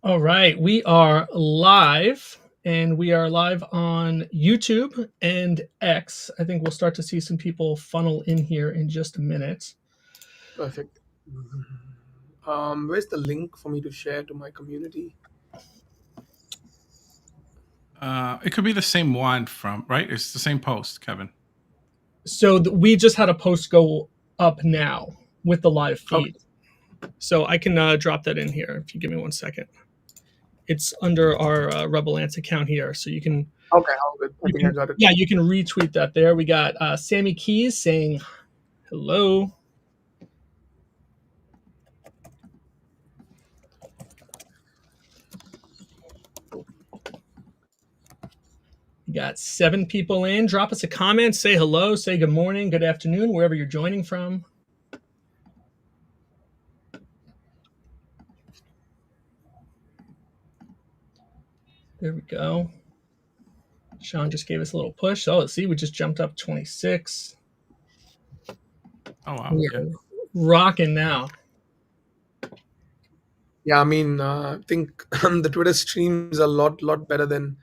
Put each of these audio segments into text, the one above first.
All right, we are live, and we are live on YouTube and X. I think we'll start to see some people funnel in here in just a minute. Perfect. Where's the link for me to share to my community? It could be the same one from, right? It's the same post, Kevin. So we just had a post go up now with the live feed. Okay. So I can drop that in here if you give me 1 second. It's under our Rebel Ants account here, so you can. Okay, all good. I think I got it. Yeah, you can retweet that there. We got Sammy Keys saying hello. We got 7 people in. Drop us a comment, say hello, say good morning, good afternoon, wherever you're joining from. There we go. Shan just gave us a little push. Oh, see, we just jumped up 26. Oh, wow. We're rocking now. Yeah, I mean, I think the Twitter streams a lot better than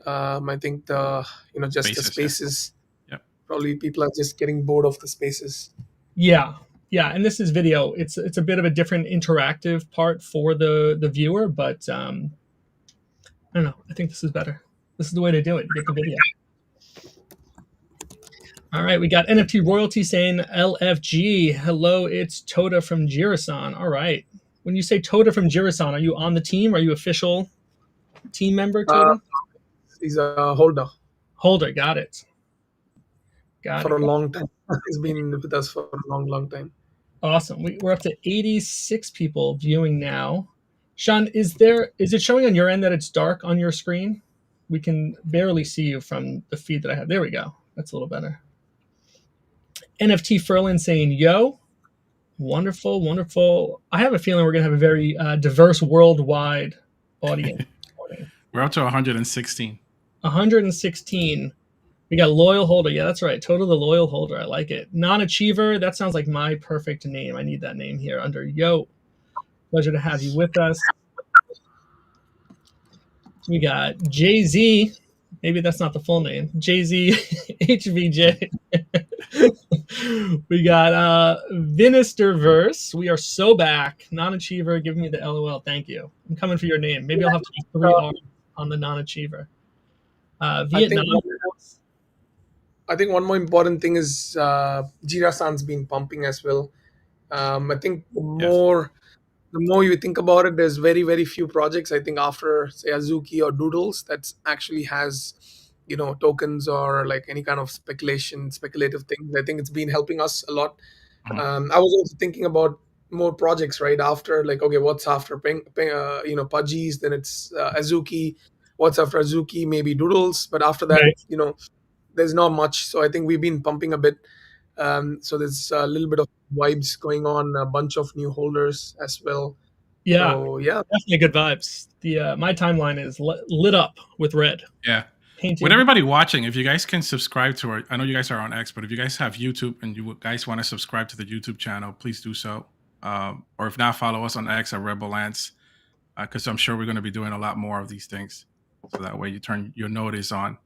I think just the spaces. Yeah. Probably people are just getting bored of the spaces. Yeah, and this is video. It's a bit of a different interactive part for the viewer, but I don't know. I think this is better. This is the way to do it. Get the video. All right, we got NFT Royalty saying LFG. Hello, it's Toda from Jirasan. All right. When you say Toda from Jirsan, are you on the team? Are you official team member, Toda? He's a holder. Holder, got it. For a long time. He's been with us for a long time. Awesome. We're up to 86 people viewing now. Shan, is it showing on your end that it's dark on your screen? We can barely see you from the feed that I have. There we go. That's a little better. NFT Furlan saying, yo. Wonderful, wonderful. I have a feeling we're going to have a very diverse worldwide audience. We're up to 116. 116. We got Loyal Holder. Yeah, that's right. Total the Loyal Holder. I like it. Non-Achiever. That sounds like my perfect name. I need that name here under Yo. Pleasure to have you with us. We got Jay-Z. Maybe that's not the full name. Jay-Z HVJ. We got Vinisterverse. We are so back. Non-Achiever, give me the LOL. Thank you. I'm coming for your name. Maybe I'll have to do 3 R's on the Non-Achiever. Vietnam. I think one more important thing is Jirasan's been pumping as well. I think the more you think about it, there's very few projects. I think after say Azuki or Doodles that actually has tokens or like any kind of speculative things. I think it's been helping us a lot. I was also thinking about more projects right after, like, okay, what's after Pudgies, then it's Azuki. What's after Azuki? Maybe Doodles, but after that, right. There's not much. So I think we've been pumping a bit. So there's a little bit of vibes going on, a bunch of new holders as well. Yeah, so, yeah, definitely good vibes. The my timeline is lit up with red. Yeah. Painted. With everybody watching, if you guys can subscribe to our, I know you guys are on X, but if you guys have YouTube and you guys want to subscribe to the YouTube channel, please do so. Or if not, follow us on X at Rebel Ants, because I'm sure we're going to be doing a lot more of these things. So that way you turn your notice on.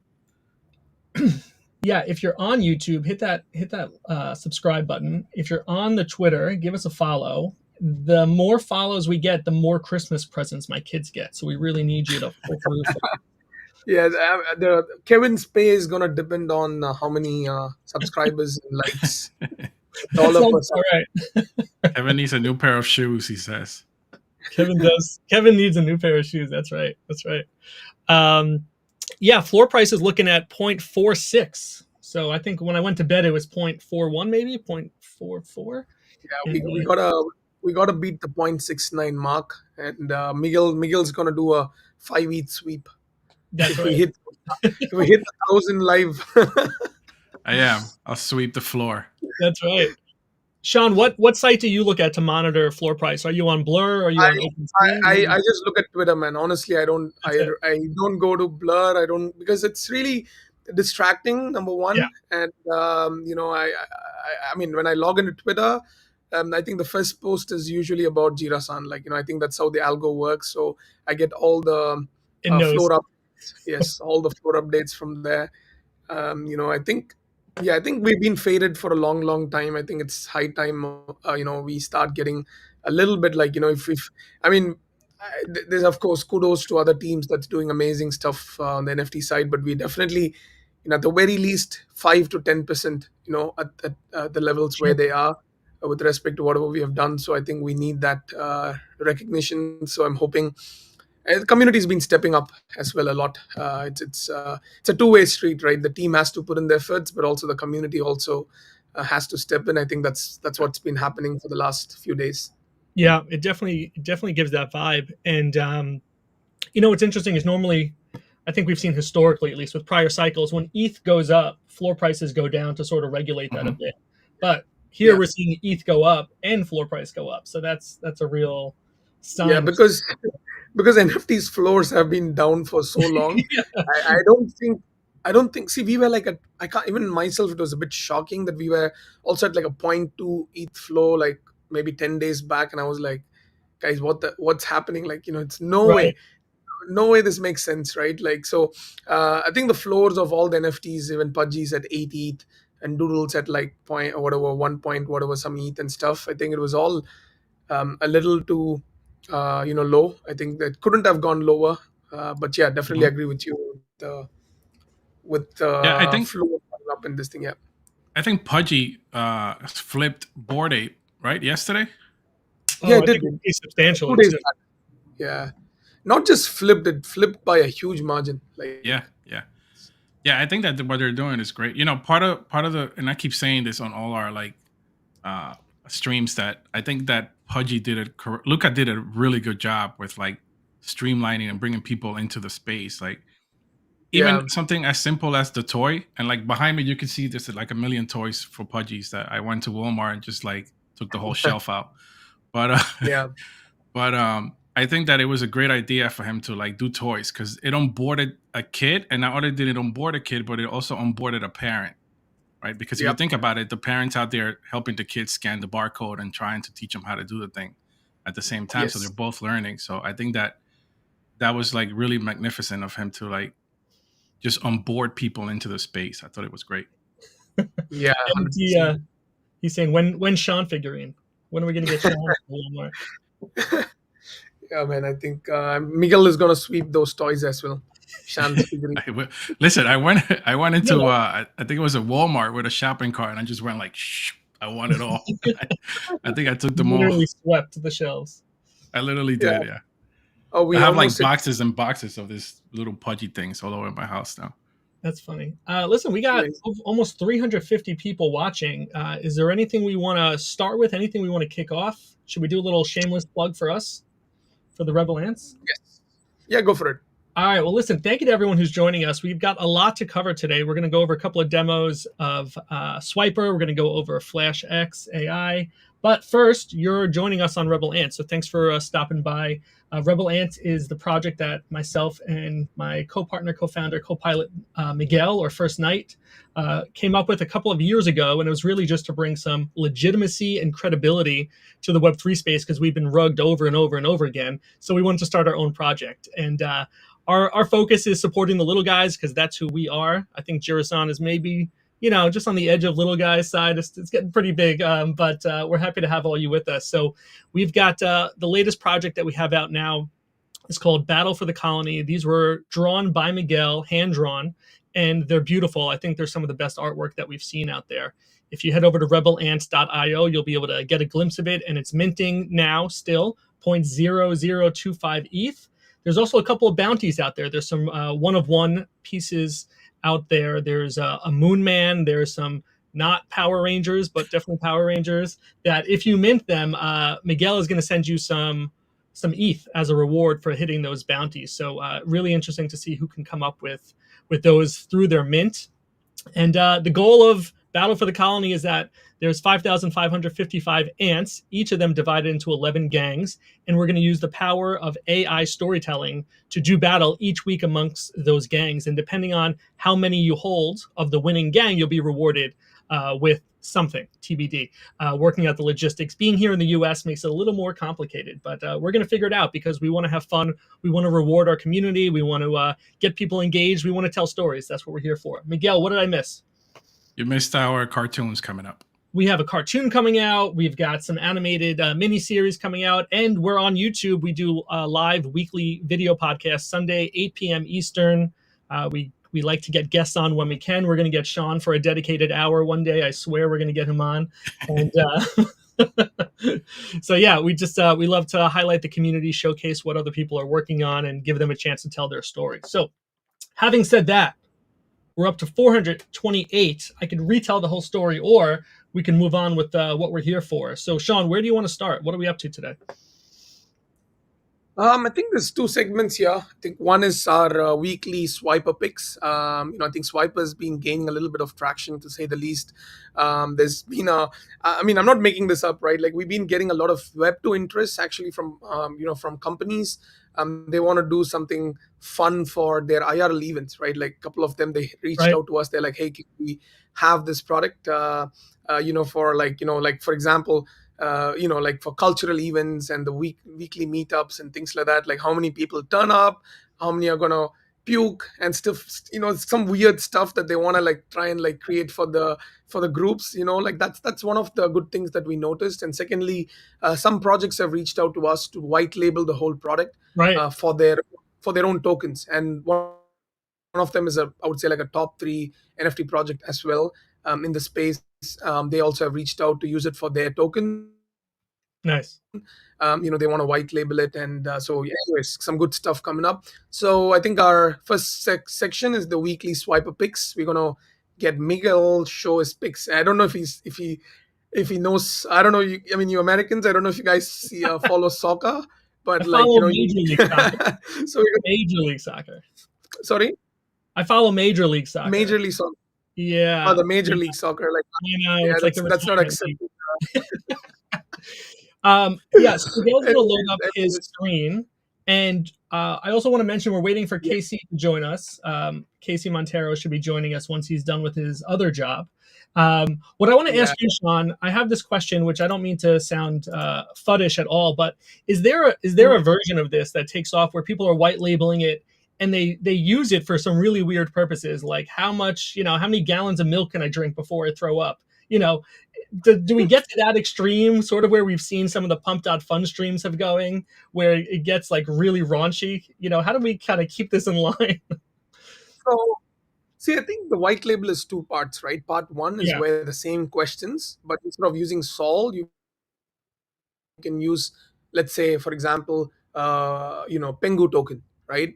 Yeah, if you're on YouTube, hit that subscribe button. If you're on the Twitter, give us a follow. The more follows we get, the more Christmas presents my kids get. So we really need you to pull through. Yeah, Kevin's pay is gonna depend on how many subscribers and likes. All right. Kevin needs a new pair of shoes, he says. Kevin does. Kevin needs a new pair of shoes. That's right. Yeah, floor price is looking at 0.46. So I think when I went to bed, it was 0.41, maybe 0.44. Yeah, we gotta beat the 0.69 mark, and Miguel's gonna do a 5 ETH sweep. That's right. If we hit 1,000 live. I am. I'll sweep the floor. That's right. Shan, what site do you look at to monitor floor price? Are you on Blur? Are you on OpenSea? I just look at Twitter, man. Honestly, I don't go to Blur. I don't, because it's really distracting, number one. Yeah. And I mean, when I log into Twitter, I think the first post is usually about Jirasan. Like, I think that's how the algo works. So I get all the It knows. floor updates. Yes, all the floor updates from there. I think, yeah, I think we've been faded for a long, long time. I think it's high time, we start getting a little bit like, if I mean, there's of course kudos to other teams that's doing amazing stuff on the NFT side, but we definitely, at the very least, 5 to 10%, at the levels where Sure. they are with respect to whatever we have done. So I think we need that recognition. So I'm hoping the community has been stepping up as well a lot. It's a two-way street, right? The team has to put in their efforts, but also the community also has to step in. I think that's what's been happening for the last few days. Yeah, it definitely gives that vibe. And what's interesting is normally, I think we've seen historically, at least with prior cycles, when ETH goes up, floor prices go down to sort of regulate that a bit. But here Yeah, we're seing ETH go up and floor price go up, so that's a real yeah, sign. because NFTs floors have been down for so long. Yeah, I don't think. See, we were like I can't even myself. It was a bit shocking that we were also at like a point 0.2 ETH flow, like maybe 10 days back, and I was like, guys, what's happening? Like, it's right. no way this makes sense, right? Like, so I think the floors of all the NFTs, even Pudgy's at 8 ETH and Doodles at like point or whatever, 1 point whatever some ETH and stuff. I think it was all a little too low. I think that couldn't have gone lower. But yeah, definitely agree with you with Yeah, I the think floor up in this thing. Yeah, I think Pudgy flipped Bored Ape right yesterday. yeah, Oh, it I did think it's substantially 2 days too. back. Yeah, not just flipped, it flipped by a huge margin. Like, Yeah. I think that what they're doing is great. Part of the, and I keep saying this on all our like uh streams, that I think that Pudgy Luca did a really good job with like streamlining and bringing people into the space. Like even yeah, something as simple as the toy, and like behind me you can see there's like a million toys for Pudgies that I went to Walmart and just like took the whole shelf out. But yeah, but I think that it was a great idea for him to like do toys, because it onboarded a kid, and not only did it onboard a kid, but it also onboarded a parent, right? Because if you yep, think about it, the parents out there helping the kids scan the barcode and trying to teach them how to do the thing at the same time, so they're yes, both learning. So I think that that was like really magnificent of him to like just onboard people into the space. I thought it was great. yeah, And 100%. he's saying when Shan figurine? When are we going to get Shan from Walmart? Yeah, man, I think Miguel is gonna sweep those toys as well. Shan's figuring. Listen, I went into Yeah, I think it was a Walmart with a shopping cart, and I just went like, shh, I want it all. I think I took them all. literally swept the shelves. I literally Yeah. did. Yeah, Oh, I we have like almost hit. boxes and boxes of this little Pudgy things all over my house now. That's funny. Listen, we got Nice. almost 350 people watching. Is there anything we want to start with? Anything we want to kick off? Should we do a little shameless plug for us, for the Rebel Ants? Yes. Yeah, go for it. All right. Well, listen, thank you to everyone who's joining us. We've got a lot to cover today. We're going to go over a couple of demos of Swipooor. We're going to go over FlashX AI. But first, you're joining us on Rebel Ant. So thanks for stopping by. Rebel Ant is the project that myself and my co-partner, co-founder, co-pilot Miguel, or First Night, came up with a couple of years ago. And it was really just to bring some legitimacy and credibility to the Web3 space, because we've been rugged over and over and over again. So we wanted to start our own project. And our focus is supporting the little guys, because that's who we are. I think Jirsan is maybe, just on the edge of little guys side. It's getting pretty big, but we're happy to have all you with us. So we've got the latest project that we have out now. It's called Battle for the Colony. These were drawn by Miguel, hand drawn, and they're beautiful. I think they're some of the best artwork that we've seen out there. If you head over to rebelants.io, you'll be able to get a glimpse of it, and it's minting now still 0.0025 ETH. There's also a couple of bounties out there. There's some one-of-one pieces out there. There's a Moon Man. There's some not Power Rangers, but definitely Power Rangers, that if you mint them, Miguel is going to send you some ETH as a reward for hitting those bounties. So really interesting to see who can come up with those through their mint. And the goal of Battle for the Colony is that there's 5,555 ants, each of them divided into 11 gangs, and we're going to use the power of AI storytelling to do battle each week amongst those gangs. And depending on how many you hold of the winning gang, you'll be rewarded with something TBD. Working out the logistics. Being here in the U.S. makes it a little more complicated, but we're going to figure it out because we want to have fun. We want to reward our community. We want to get people engaged. We want to tell stories. That's what we're here for. Miguel, what did I miss? You missed our cartoons coming up. We have a cartoon coming out. We've got some animated mini-series coming out, and we're on YouTube. We do a live weekly video podcast Sunday, 8 p.m. Eastern. We like to get guests on when we can. We're going to get Shan for a dedicated hour one day. I swear we're going to get him on. And so yeah, we love to highlight the community, showcase what other people are working on, and give them a chance to tell their story. So having said that, we're up to 428. I could retell the whole story, or we can move on with what we're here for. So Shan, where do you want to start? What are we up to today? I think there's two segments here. I think one is our weekly Swiper picks. I think Swiper has been gaining a little bit of traction, to say the least. There's been I'm not making this up, right? Like, we've been getting a lot of Web2 interest actually from from companies. They want to do something fun for their IRL events, right? Like, a couple of them, they reached out to us. They're like, hey, can we have this product, for like for example, like for cultural events and the weekly meetups and things like that. Like, how many people turn up, how many are gonna puke and stuff. Some weird stuff that they want to like try and like create for the groups. Like, that's one of the good things that we noticed. And secondly, some projects have reached out to us to white label the whole product for their own tokens. And one of them is I would say like a top 3 NFT project as well in the space. They also have reached out to use it for their token. Nice. They want to white label it, and so anyways, some good stuff coming up. So I think our first section is the weekly Swiper picks. We're gonna get Miguel show his picks. I don't know if he knows. I don't know. You Americans, I don't know if you guys follow soccer, but I follow Major League Soccer. So Major League Soccer. Sorry, I follow Major League Soccer. Major League Soccer. Yeah. The Major League Soccer. Like, that's not accepted. So Miguel's going to load up his screen. And I also want to mention we're waiting for Casey to join us. Casey Montero should be joining us once he's done with his other job. What I want to ask you, Shan, I have this question, which I don't mean to sound fuddish at all, but is there a version of this that takes off where people are white labeling it and they use it for some really weird purposes, like how many gallons of milk can I drink before I throw up? Do we get to that extreme, sort of where we've seen some of the pumped.fun streams have going, where it gets like really raunchy? How do we kind of keep this in line? So, see, I think the white label is 2 parts, right? Part 1 is where the same questions, but instead of using Sol, you can use, let's say, for example, Pengu token, right?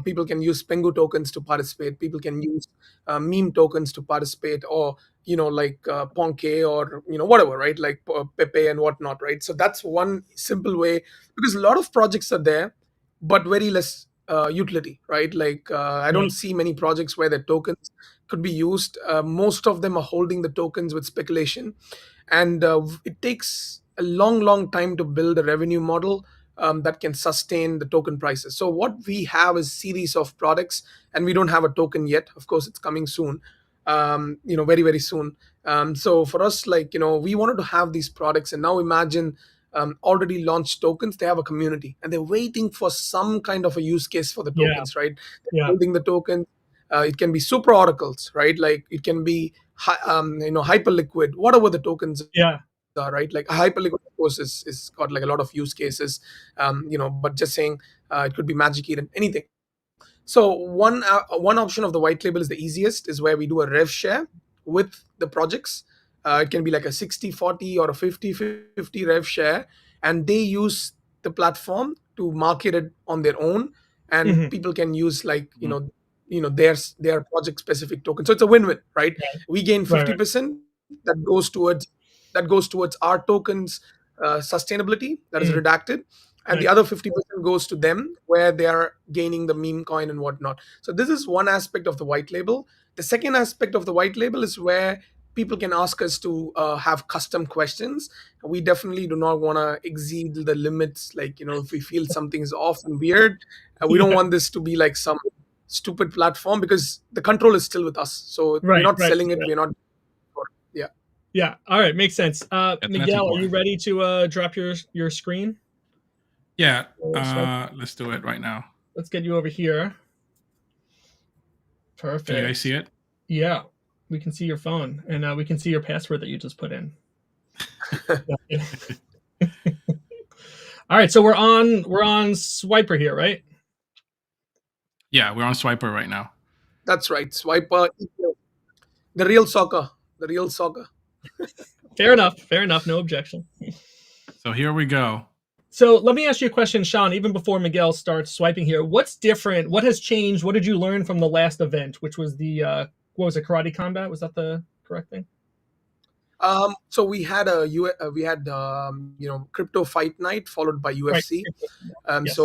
People can use Pengu tokens to participate. People can use meme tokens to participate, or like Ponke, or whatever, right? Like Pepe and whatnot, right? So that's one simple way, because a lot of projects are there, but very less utility, right? Like I don't see many projects where the tokens could be used. Most of them are holding the tokens with speculation, and it takes a long time to build a revenue model that can sustain the token prices. So what we have is series of products, and we don't have a token yet. Of course, it's coming soon, very, very soon. So for us, like, we wanted to have these products, and now imagine already launched tokens. They have a community, and they're waiting for some kind of a use case for the tokens, right? They're building the token. It can be super oracles, right? Like, it can be hyperliquid, whatever the tokens are, right? Like, hyperliquid, of course, is got like a lot of use cases, but just saying, it could be Magic Eden, anything. So one option of the white label is the easiest, is where we do a rev share with the projects. It can be like a 60-40 or a 50-50 rev share, and they use the platform to market it on their own, and people can use like their project specific token. So it's a win-win, right? We gain 50%. That goes towards our tokens sustainability, that is redacted, and the other 50% goes to them, where they are gaining the meme coin and whatnot. So this is one aspect of the white label. The second aspect of the white label is where people can ask us to have custom questions. We definitely do not want to exceed the limits. Like, if we feel something is off and weird, we don't want this to be like some stupid platform, because the control is still with us. So we're not selling it. We're not. Yeah. All right. Makes sense. That's Miguel, are you important. ready to drop your screen? Yeah. Swipe. Let's do it right now. Let's get you over here. Can you guys Perfect. see it? Yeah. We can see your phone, and we can see your password that you just put in. All right. So we're on Swiper here, right? Yeah, we're on Swiper right now. That's right. Swiper, the real soccer, the real soccer. Fair enough. Fair enough. No objection. So here we go. So let me ask you a question, Shan, even before Miguel starts swiping here. What's different? What has changed? What did you learn from the last event, which was the, what was it, Karate Combat? Was that the correct thing? So we had crypto fight night followed by Right. UFC. Yes.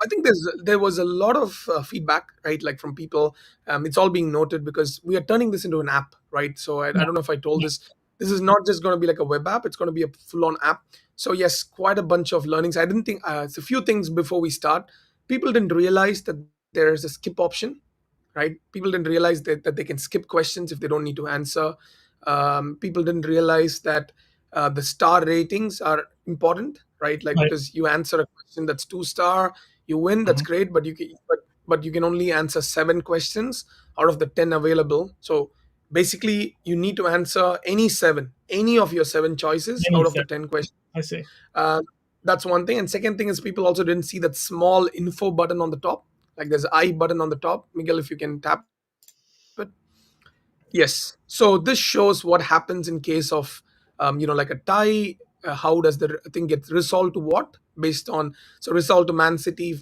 I think there was a lot of feedback, right? Like from people. It's all being noted because we are turning this into an app, right? So I Yeah. don't know if I told Yeah. this. This is not just going to be like a web app. It's going to be a full-on app. So yes, quite a bunch of learnings. I didn't think it's a few things before we start. People didn't realize that there's a skip option, right? People didn't realize that they can skip questions if they don't need to answer. People didn't realize that the star ratings are important, right? Like, Right. because you answer a question that's 2 star, you win, that's Mhm. great, but you can only answer 7 questions out of the 10 available. So basically you need to answer any of your 7 choices Many out of the except- 10 questions. I see. uh, that's one thing. And second thing is people also didn't see that small info button on the top. Like there's an I button on the top. Miguel, if you can tap it. Yes. So this shows what happens in case of, like a tie. How does the thing get resolved to what? Based on, so resolved to Man City if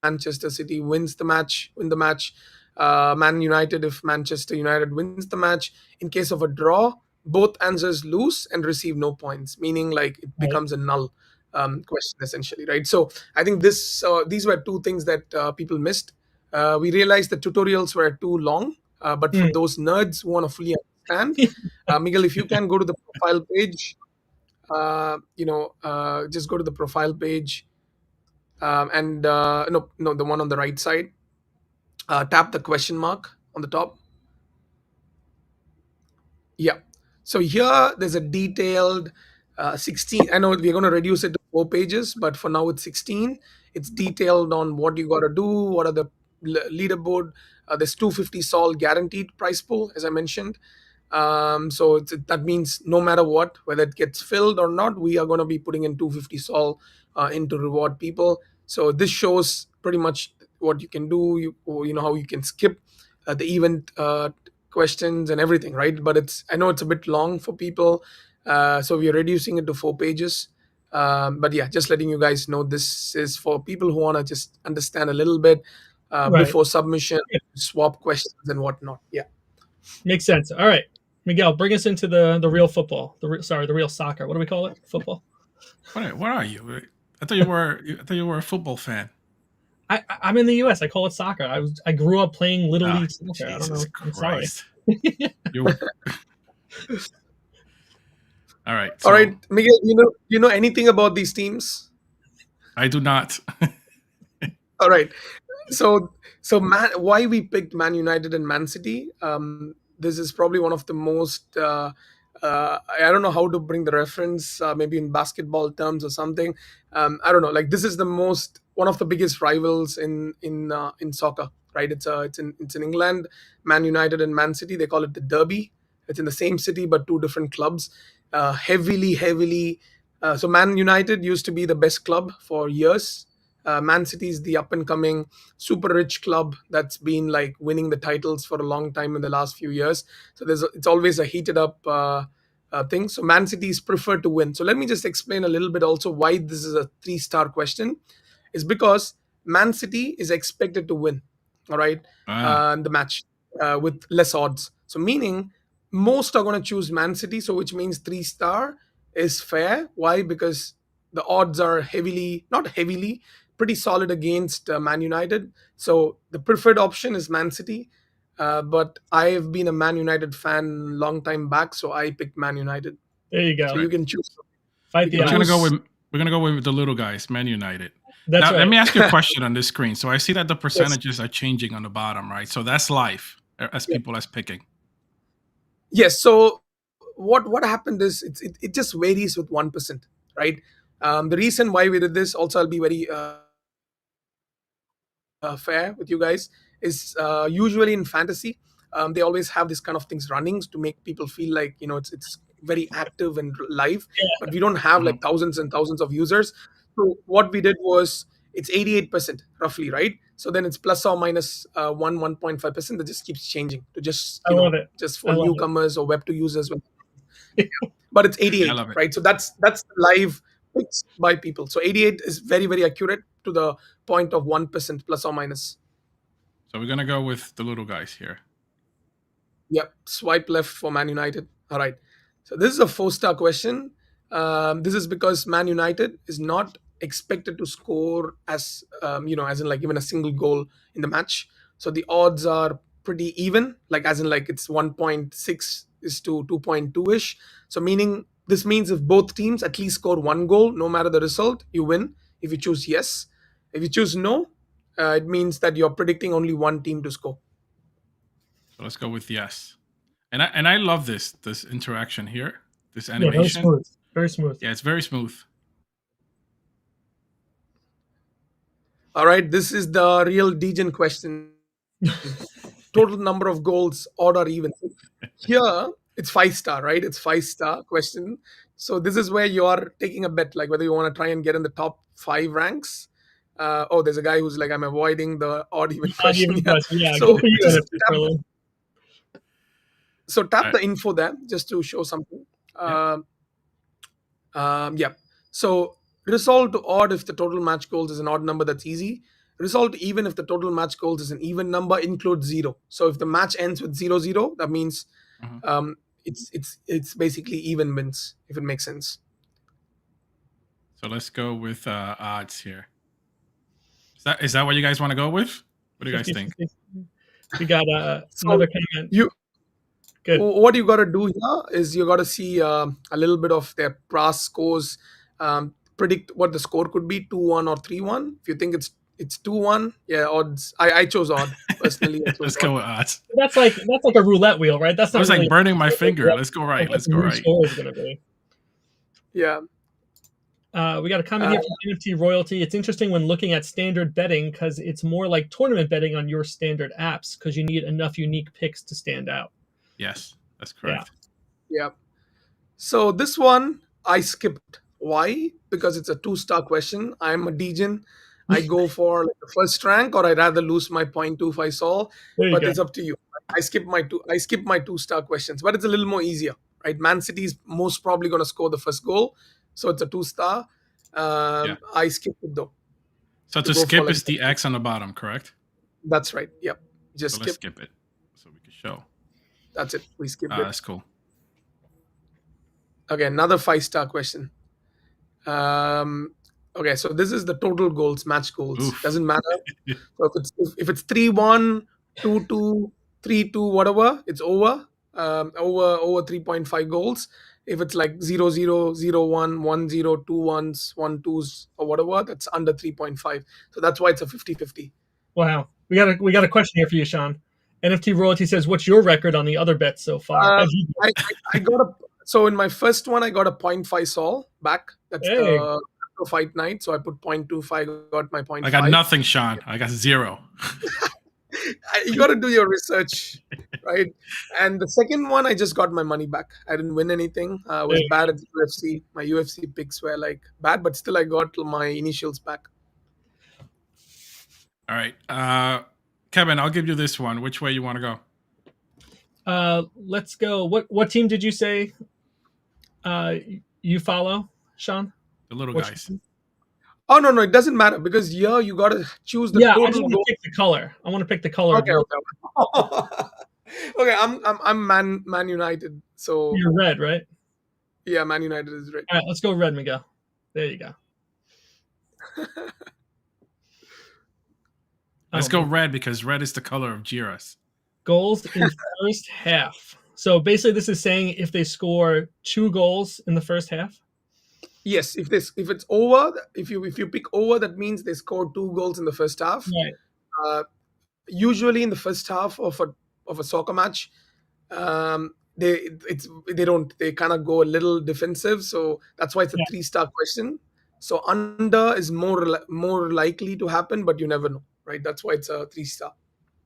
Manchester City win the match. Man United if Manchester United wins the match. In case of a draw, both answers lose and receive no points, meaning like it Right. becomes a null question essentially, right? So I think these were two things that people missed. We realized the tutorials were too long, but for Hmm. those nerds who want to fully understand, Miguel, if you can go to the profile page, just go to the profile page, and no, the one on the right side. Tap the question mark on the top. Yeah. So here there's a detailed 16. I know we're going to reduce it to 4 pages, but for now it's 16. It's detailed on what you got to do, what are the leaderboard. There's 250 sol guaranteed price pool, as I mentioned. So that means no matter what, whether it gets filled or not, we are going to be putting in 250 sol into reward people. So this shows pretty much what you can do. You know how you can skip the event questions and everything, right? But I know it's a bit long for people, so we are reducing it to 4 pages. But yeah, just letting you guys know, this is for people who want to just understand a little bit Right. before submission, swap questions and whatnot. Yeah. Makes sense. All right. Miguel, bring us into the real football. The real soccer. What do we call it? Football. What are you? I thought you were. I thought you were a football fan. I'm in the U.S. I call it soccer. I grew up playing Little Oh, League soccer. I don't Jesus know. I'm sorry. Christ! You. All right. All right, So Miguel, you know anything about these teams? I do not. All right. So why we picked Man United and Man City? This is probably one of the most. I don't know how to bring the reference. Maybe in basketball terms or something. I don't know. Like this is the most one of the biggest rivals in soccer. Right. It's in England. Man United and Man City. They call it the Derby. It's in the same city but two different clubs. Heavily. So Man United used to be the best club for years. Man City is the up and coming super rich club that's been like winning the titles for a long time in the last few years. So it's always a heated up thing. So Man City is preferred to win. So let me just explain a little bit also why this is a 3 star question. Is because Man City is expected to win, all right, Ah, the match with less odds. So meaning most are going to choose Man City. So which means 3 star is fair. Why? Because the odds are not heavily, pretty solid against Man United. So the preferred option is Man City. But I've been a Man United fan long time back, so I picked Man United. There you So go. you right. can choose. Fight You the So can we're odds. gonna go choose. with the little guys, Man United. That's Now let right. me ask you a question on this screen. So I see that the Yes. percentages are changing on the bottom, right? So that's life as Yeah. people as picking. Yes. So what happened is it just varies with 1%, right? The reason why we did this, also I'll be very fair with you guys, is usually in fantasy, they always have this kind of things running to make people feel like, it's very active and live, but we don't have like thousands and Mhm. thousands of users. So what we did was, it's 88% roughly, right? So then it's plus or minus 1.5%, that just keeps changing to just, I love it. just for I love it. newcomers or web 2 users. But it's I 88, love it. right? So that's the live picks by people. So 88 is very, very accurate to the point of 1% plus or minus. So we're gonna go with the little guys here. Yep, swipe left for Man United. All right. So this is a 4-star question. This is because Man United is not expected to score as in like even a single goal in the match. So the odds are pretty even, like as in like it's 1.6 is to 2.2 ish. So meaning this means if both teams at least score one goal, no matter the result, you win. If you choose yes, if you choose no, it means that you're predicting only one team to score. So let's go with yes. And I love this interaction here, this Yeah, very animation. smooth. Very smooth. Yeah, it's very smooth. All right, this is the real Degen question. Total number of goals, odd or even. Here, it's 5-star, right? It's 5-star question. So this is where you are taking a bet, like whether you want to try and get in the top 5 ranks. Oh, there's a guy who's like, I'm avoiding the odd even Not question. even Yeah. question. Yeah, go So for you, just NFT Thriller. tap I, the info there just to show something. yeah. Yeah. So resolve to odd if the total match goals is an odd number, that's easy. Resolve to even if the total match goals is an even number, includes zero. So if the match ends with 0-0, that means Mhm. it's basically even wins, if it makes sense. So let's go with odds here. Is that what you guys want to go with? What do you guys 50, think? 50. We got So another comment. you Good. what you got to do here is you got to see a little bit of their past scores, predict what the score could be, 2-1 or 3-1. If you think it's 2-1, yeah, odds. I chose odd personally. I chose Let's odd. go with odds. That's like a roulette wheel, right? That's I not was like really burning my finger. Let's go right. what Let's the go new right. score is going to be. Yeah. We got a comment here from NFT Royalty. It's interesting when looking at standard betting because it's more like tournament betting on your standard apps because you need enough unique picks to stand out. Yes, that's Yeah. correct. Yeah. So this one I skipped. Why? Because it's a 2-star question. I'm a degen. I go for like the first rank, or I'd rather lose my 0.25 sol. There you But go. it's up to you. I skip my 2-star questions, but it's a little more easier, right? Man City is most probably going to score the first goal, so it's a 2-star. Yeah. I skipped it though So to to go for skip like is the X on the bottom, correct? that's right. Yep. Just So let's skip. skip it so we can show. That's it. We skipped it. That's cool. Okay, another 5-star question. Okay, so this is the total goals, match goals. Oof. Doesn't matter. So if it's 3-1, 2-2, 3-2, whatever, it's over. Over 3.5 goals. If it's like 0-0, 0-1, 1-0, 2-1s, 1-2s, or whatever, that's under 3.5. So that's why it's a 50-50. Wow. We got a question here for you, Sean. NFT Royalty says, "What's your record on the other bets so far?" Uh, How'd you do? I got a so in my first one I got a 0.5 sol back. That's Hey, the fight night. So I put 0.25, got my I got 0.5. nothing, Sean. I got 0. You got to do your research, right? And the second one, I just got my money back. I didn't win anything. I there was you bad at the UFC. My UFC picks were like bad, but still I got my initials back. All right. Kevin, I'll give you this one. Which way you want to go? Let's go. What team did you say you follow, Sean? The little Which guys. team? Oh no, you doesn't matter because here you got to choose the Yeah, I total just want to goal. pick the color. I want to pick the color of Okay, your. okay. Okay, I'm Man United. So You're red, right? yeah, Man United is right. All right, let's go red, Miguel. There you go. Let's Oh, go man. red because red is the color of Jiras. Goals in first half. So basically, this is saying if they score 2 goals in the first half. Yes, if it's over, if you pick over, that means they scored 2 goals in the first half. Right. Uh, Usually in the first half of a soccer match, they kind of go a little defensive, so that's why it's a Yeah. 3-star question. So under is more likely to happen, but you never know, right? That's why it's a 3-star.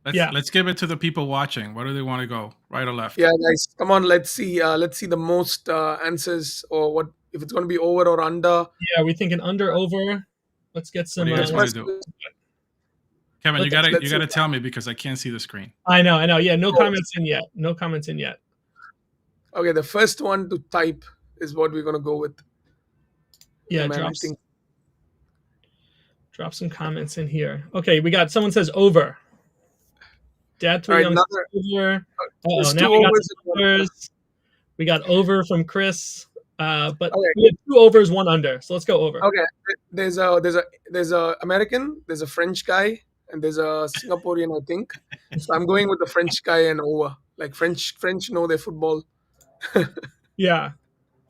Let's give it to the people watching. Where do they want to go? Right or left? Yeah, guys, come on, let's see the most answers, or what if it's going to be over or under. Yeah, we thinking under, over. Let's get What some. do you guys want to do? Kevin, you let's gotta tell me because I can't see the screen. I know. Yeah, no comments in yet. No comments in yet. Okay, the first one to type is what we're going to go with. Yeah, man, I think drop some comments in here. Okay, we got someone says over. Dad all right, Young another, over. there's Now two we got overs some overs. We got over from Chris. But Okay. we have 2 overs, 1 under. So let's go over. Okay, there's a American, there's a French guy, and there's a Singaporean, I think. So I'm going with the French guy and over. Like French know their football. Yeah.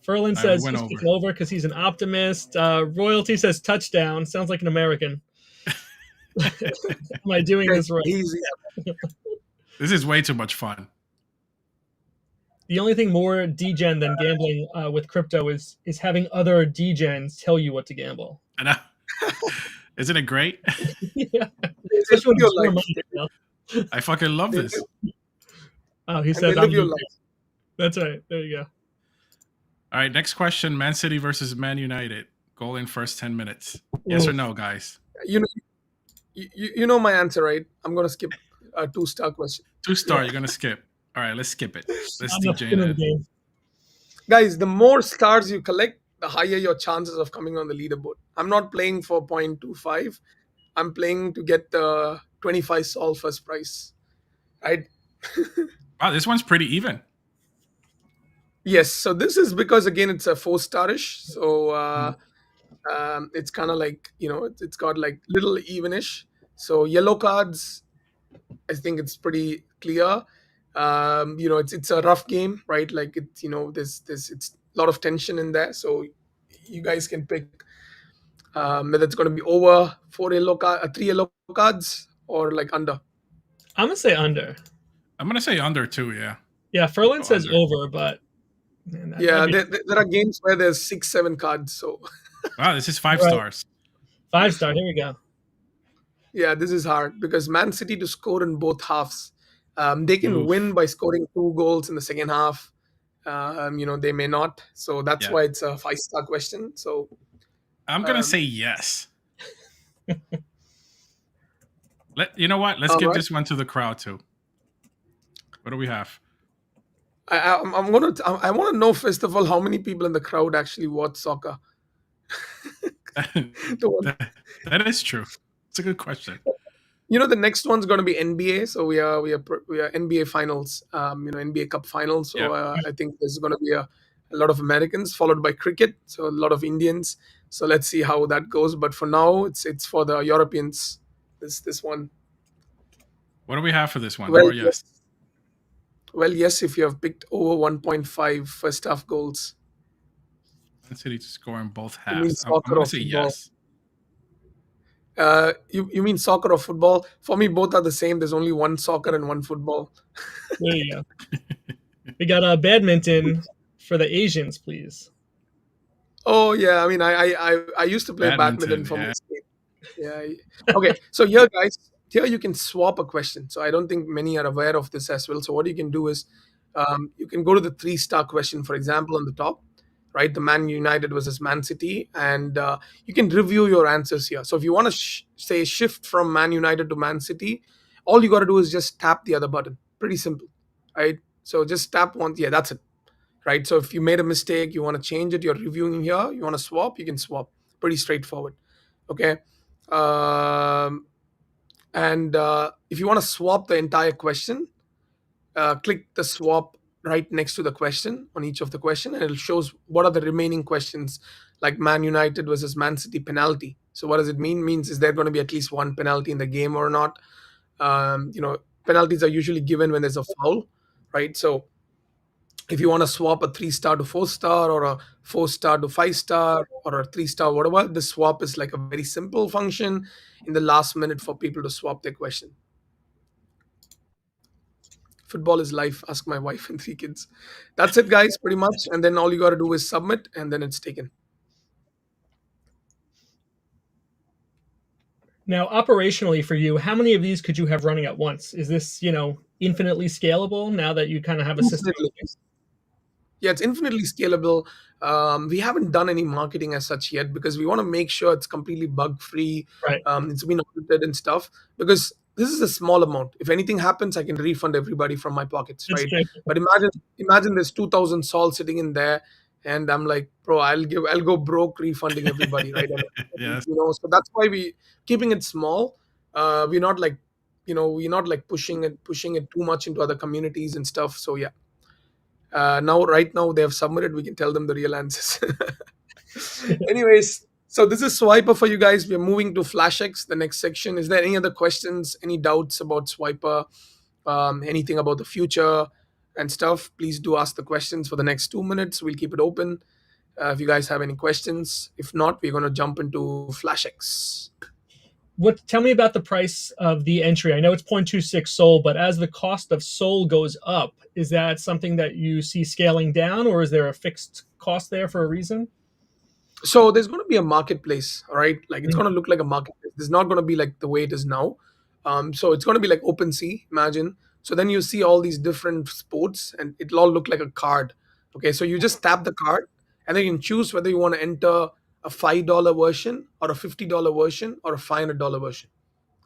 Ferlin I says went he's over. picking over because he's an optimist. Royalty says touchdown. Sounds like an American. Am I doing this right? Easy. This is way too much fun. The only thing more degen than gambling with crypto is having other degens tell you what to gamble. I know. Isn't it great? Yeah. They Especially live when your it's life. your money. I fucking love this. Oh, he And says they I'm live your UK. life. That's right. There you go. All right, next question: Man City versus Man United. Goal in first 10 minutes. Yes or no, guys? You know my answer, right? I'm gonna skip a 2-star question. 2-star. You're gonna skip. All right, let's skip it. Let's I'm not DJ in the that. game. Guys, the more stars you collect, the higher your chances of coming on the leaderboard. I'm not playing for 0.25. I'm playing to get the 25 sol first prize. Right? Wow, this one's pretty even. Yes. So this is because again it's a 4-star-ish. So it's kind of like it's got like little evenish. So yellow cards, I think it's pretty clear. It's a rough game, right? Like there's it's a lot of tension in there. So you guys can pick whether it's going to be over 3 yellow cards or like under. I'm gonna say under. I'm gonna say under too. Yeah. Yeah, Ferlin Go says under. over, but man, Yeah, there are games where there's 6-7 cards. So Wow, this is 5 Right. stars. 5-star. Here we go. yeah, this is hard because Man City to score in both halves. They can Oof. win by scoring 2 goals in the second half. They may not. So that's Yeah. why it's a 5-star question. So I'm gonna say yes. You know what? Let's All give right. this one to the crowd too. What do we have? I want to know first of all how many people in the crowd actually watch soccer. That is true. It's a good question. The next one's going to be NBA. So we are NBA finals. NBA Cup finals. So Yep. I think there's going to be a lot of Americans followed by cricket. So a lot of Indians. So let's see how that goes. But for now, it's for the Europeans. This one. What do we have for this one? Well, Or yes. Well, yes, if you have picked over 1.5 first half goals. Man City to score in both You mean halves. I'm soccer gonna or say football? yes. You mean soccer or football? For me, both are the same. There's only one soccer and one football. There you go. We got badminton for the Asians, please. Oh yeah, I mean, I used to play badminton for yeah. my state. Yeah. Okay, so here, guys, here you can swap a question. So I don't think many are aware of this as well. So what you can do is, you can go to the 3-star question, for example, on the top, right? The Man United versus Man City, and you can review your answers here. So if you want to say shift from Man United to Man City, all you got to do is just tap the other button. Pretty simple, right? So just tap one. Yeah, that's it. Right. So if you made a mistake, you want to change it, you're reviewing here, you want to swap, you can swap. Pretty straightforward. Okay. And if you want to swap the entire question, click the swap right next to the question on each of the question, and it shows what are the remaining questions, like Man United versus Man City penalty. So what does it mean? Means is there going to be at least one penalty in the game or not? Penalties are usually given when there's a foul, right? So if you want to swap a 3-star to 4-star or a 4-star to 5-star or a 3-star, whatever, this swap is like a very simple function in the last minute for people to swap their question. Football is life. Ask my wife and 3 kids. That's it, guys, pretty much. And then all you got to do is submit, and then it's taken. Now, operationally for you, how many of these could you have running at once? Is this, infinitely scalable now that you kind of have a system in Definitely. place? Yeah, it's infinitely scalable. We haven't done any marketing as such yet because we want to make sure it's completely bug free. Right. It's been audited and stuff because this is a small amount. If anything happens, I can refund everybody from my pockets, That's right? true. But imagine there's 2,000 sols sitting in there, and I'm like, bro, I'll go broke refunding everybody, right? And, Yes. so that's why we keeping it small. We're not like, we're not like pushing it too much into other communities and stuff. So yeah. Right now, they have submitted. We can tell them the real answers. Anyways, so this is Swiper for you guys. We're moving to FlashX, the next section. Is there any other questions, any doubts about Swiper, anything about the future and stuff? Please do ask the questions for the next 2 minutes. We'll keep it open if you guys have any questions. If not, we're going to jump into FlashX. Tell me about the price of the entry. I know it's 0.26 Sol, but as the cost of Sol goes up, is that something that you see scaling down, or is there a fixed cost there for a reason? So there's going to be a marketplace, all right? Like it's Mhm. going to look like a marketplace. It's not going to be like the way it is now. So it's going to be like OpenSea, imagine. So then you see all these different sports, and it'll all look like a card. Okay, so you just tap the card, and then you can choose whether you want to enter a $5 version or a $50 version or a $500 version,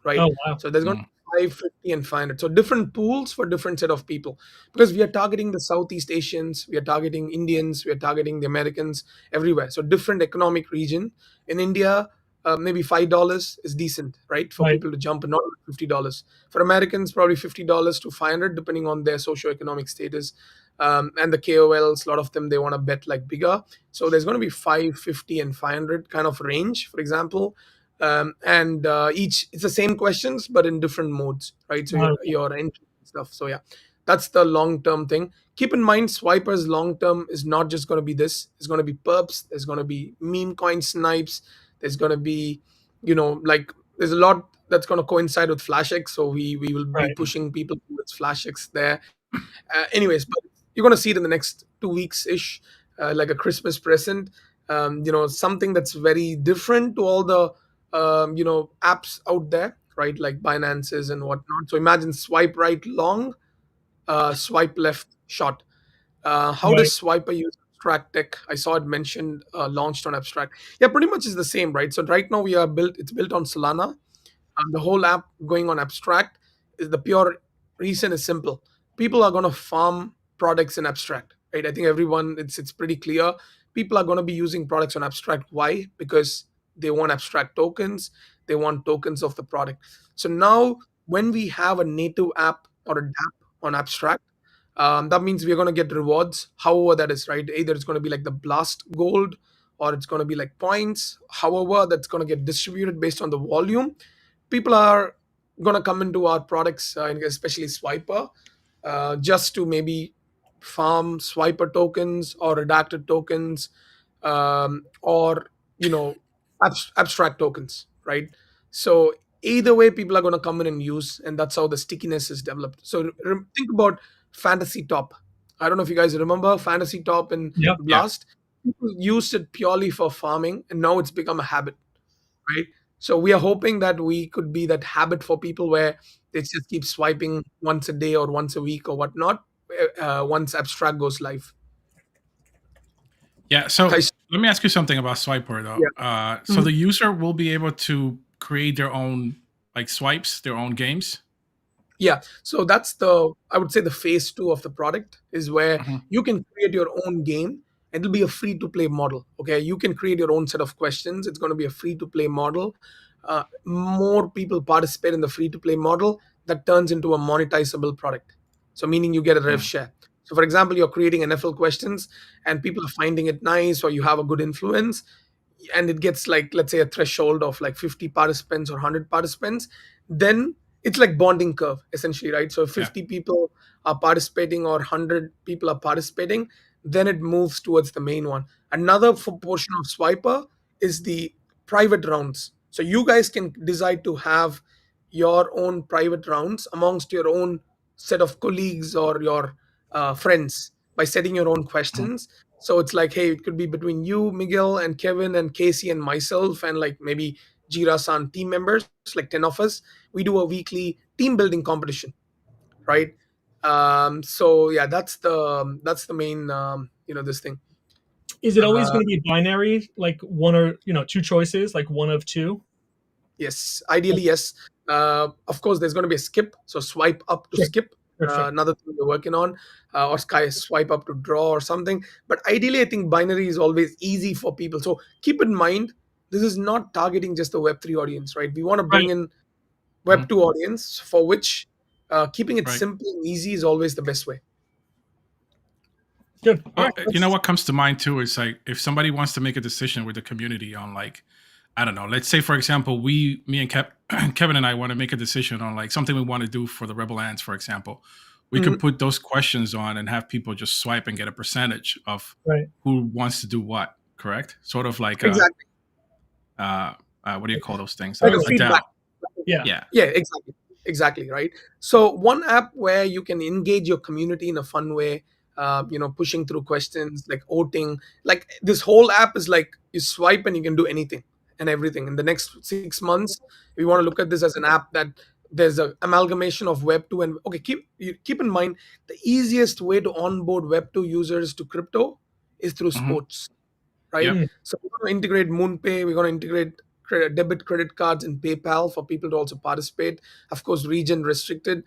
right? Oh, wow. So there's going to Mm. be 550 and 500. So different pools for different set of people because we are targeting the Southeast Asians, we are targeting Indians, we are targeting the Americans everywhere. So different economic region. In India, maybe $5 is decent, right, for Right. people to jump, and not $50. For Americans, probably $50 to 500, depending on their socioeconomic status. And the KOLs, a lot of them they want to bet like bigger. So there's going to be 550 and 500 kind of range, for example. And each it's the same questions but in different modes, right? So Wow. your entry stuff. So yeah, that's the long term thing. Keep in mind, Swipers long term is not just going to be this. It's going to be perps. There's going to be meme coin snipes. There's going to be, like there's a lot that's going to coincide with FlashX. So we will be Right. pushing people towards FlashX there. Anyways, but you're going to see it in the next 2 weeks ish, like a Christmas present. Something that's very different to all the apps out there, right? Like Binance's and whatnot. So imagine swipe right long, swipe left short. How Right. does Swiper use abstract tech? I saw it mentioned launched on abstract. Yeah, pretty much is the same, right? So right now it's built on Solana. The whole app going on abstract is the pure reason is simple. People are going to farm products in abstract, right? I think everyone it's pretty clear. People are going to be using products on abstract. Why? Because they want abstract tokens. They want tokens of the product. So now when we have a native app or a dApp on abstract, that means we're going to get rewards, however that is, right? Either it's going to be like the blast gold or it's going to be like points, however that's going to get distributed based on the volume. People are going to come into our products, especially Swiper, just to maybe farm Swiper tokens or redacted tokens, or abstract tokens, right? So either way, people are going to come in and use, and that's how the stickiness is developed. So think about Fantasy Top. I don't know if you guys remember Fantasy Top and Yep. Yeah. Blast. People used it purely for farming, and now it's become a habit, right? So we are hoping that we could be that habit for people where they just keep swiping once a day or once a week or whatnot. Once abstract goes live. Yeah. So Guys, let me ask you something about Swiper though. yeah. So the user will be able to create their own like swipes, their own games. Yeah, so that's I would say the phase two of the product is where Mhm. you can create your own game. It'll be a free to play model. Okay, you can create your own set of questions. It's going to be a free to play model. More people participate in the free to play model that turns into a monetizable product. So meaning you get a rev Mm. share. So for example, you're creating NFL questions and people are finding it nice, or you have a good influence, and it gets like, let's say, a threshold of like 50 participants or 100 participants, then it's like bonding curve essentially, right? So if Yeah. 50 people are participating or 100 people are participating, then it moves towards the main one. Another portion of Swiper is the private rounds. So you guys can decide to have your own private rounds amongst your own set of colleagues or your friends by setting your own Mhm. questions. So it's like, hey, it could be between you, Miguel, and Kevin, and Casey, and myself, and like maybe Jira-san team members, like 10 of us. We do a weekly team building competition, right? So yeah, that's the main this thing. Is it always Uh, going to be binary, like one or two choices, like one of two? Yes, ideally, yes. Of course, there's going to be a skip. So swipe up to Sure, skip. sure, sure. Another thing we're working on, or sky swipe up to draw or something. But ideally, I think binary is always easy for people. So keep in mind, this is not targeting just the Web3 audience, right? We want to Right. bring in Mhm. Web2 audience for which keeping it Right. simple and easy is always the best way. Good. All Well, right. you know what comes to mind too is like if somebody wants to make a decision with the community on like I don't know, let's say for example, me and Kevin and I want to make a decision on like something we want to do for the Rebel Ants, for example. We could Mhm. put those questions on and have people just swipe and get a percentage of Right. who wants to do what. Correct? Sort of like Exactly. uh, what do you call those things? Like a Voting. A feedback. DAO. Yeah. Yeah. Yeah, exactly, right. So one app where you can engage your community in a fun way, pushing through questions like voting. Like this whole app is like you swipe and you can do anything and everything. In the next 6 months, we want to look at this as an app that there's a amalgamation of Web2 and okay. Keep in mind the easiest way to onboard Web2 users to crypto is through Hmm. sports, right? Yep. Mm, So we're going to integrate MoonPay. We're going to integrate debit credit cards and PayPal for people to also participate. Of course, region restricted,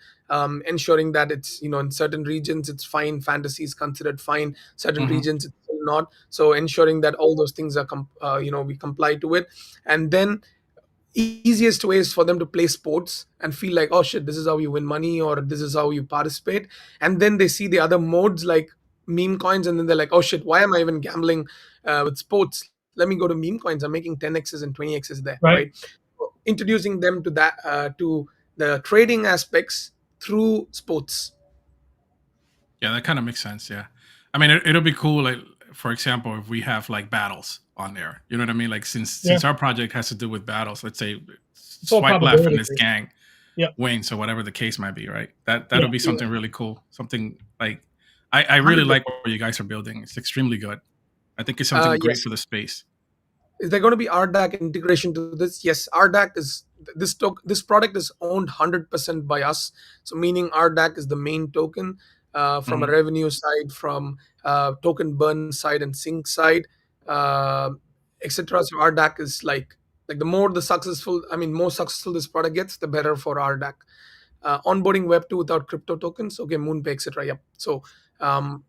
ensuring that it's in certain regions it's fine. Fantasy is considered fine. Certain Hmm. regions it's still not. So ensuring that all those things are we comply to it, and then easiest way is for them to play sports and feel like, oh shit, this is how you win money or this is how you participate. And then they see the other modes like meme coins, and then they're like, oh shit, why am I even gambling with sports? Let me go to meme coins. I'm making 10x's and 20x's there, right. right? Introducing them to that, to the trading aspects through sports. Yeah, that kind of makes sense. Yeah, I mean, it'll be cool. Like, for example, if we have like battles on there, you know what I mean? Like, Yeah. since our project has to do with battles, let's say It's all swipe left and probability this based. gang Yep. wins or whatever the case might be, right? Yeah. That'll be Yeah, something really cool. Something like I really 100%. like what you guys are building. It's extremely good. I think it's something great Yes. for the space. Is there going to be RDAC integration to this? Yes, RDAC is this product is owned 100% by us. So meaning RDAC is the main token from a Hmm. revenue side, from token burn side and sync side, uh, etc. So RDAC is like more successful this product gets, the better for RDAC. Onboarding Web2 without crypto tokens, okay, MoonPay, etc. Yep. So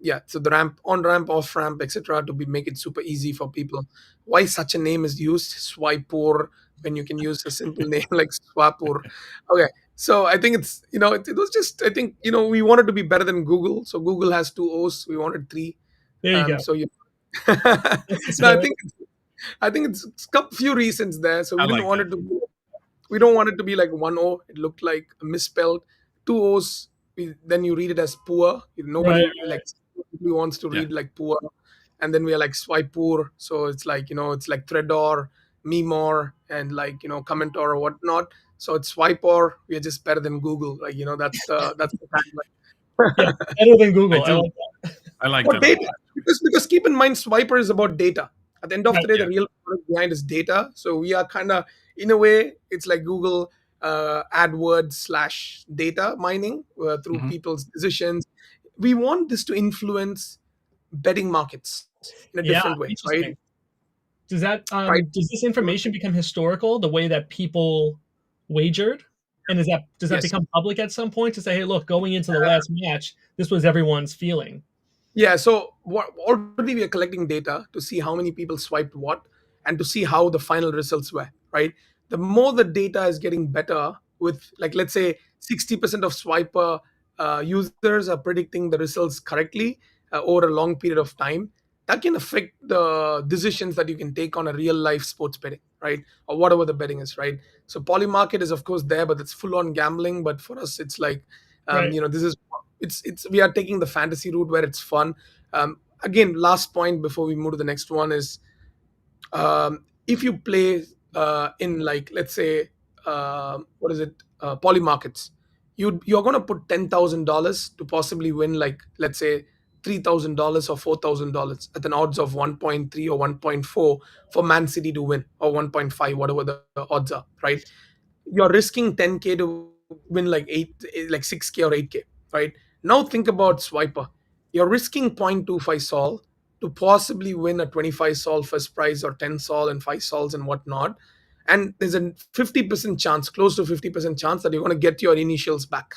yeah, so the ramp, on ramp, off ramp, etc. to be make it super easy for people. Why such a name is used, Swipooor, when you can use a simple name like Swapur. Okay, so I think it was just, I think we wanted to be better than Google. So Google has two O's, we wanted three. There you go. So you That's the no, spirit. I think it's a few reasons there. So I like that. we don't want it to be like one O. It looked like misspelled. Two O's. Then you read it as poor. Right. Nobody like nobody wants to Yeah. read like poor. And then we are like Swipepoor. So it's like it's like Threador, Memore, and like Commentor or whatnot. So it's Swipeor. We are just better than Google. Like that's the Yeah. tagline. Better than I Google. I do. like that. I like For that a lot. data, because keep in mind, Swiper is about data. At the end of Right. the day, Yeah. the real product behind is data. So we are kind of, in a way, it's like Google AdWords slash data mining through Hmm. people's decisions. We want this to influence betting markets in a Yeah. different way, right? Interesting. Does that Right. does this information become historical, the way that people wagered? And does that Yes. become public at some point to say, hey, look, going into the last match, this was everyone's feeling? Yeah, so already we are collecting data to see how many people swiped what and to see how the final results were, right? The more the data is getting better with, like, let's say 60% of swiper users are predicting the results correctly over a long period of time, that can affect the decisions that you can take on a real life sports betting, right? Or whatever the betting is, right? So Polymarket is of course there, but it's full on gambling. But for us, it's like, Right. this is it's we are taking the fantasy route where it's fun. Again, last point before we move to the next one is, if you play in, like, let's say, what is it, poly markets, you're going to put $10,000 to possibly win, like, let's say $3,000 or $4,000 at an odds of 1.3 or 1.4 for Man City to win, or 1.5, whatever the odds are, right? You're risking 10K to win like 6K or 8K, right? Now think about Swiper. You're risking 0.25 sol to possibly win a 25 sol first prize, or 10 sol and 5 sols and whatnot. And there's a 50% chance, close to 50% chance, that you're going to get your initials back,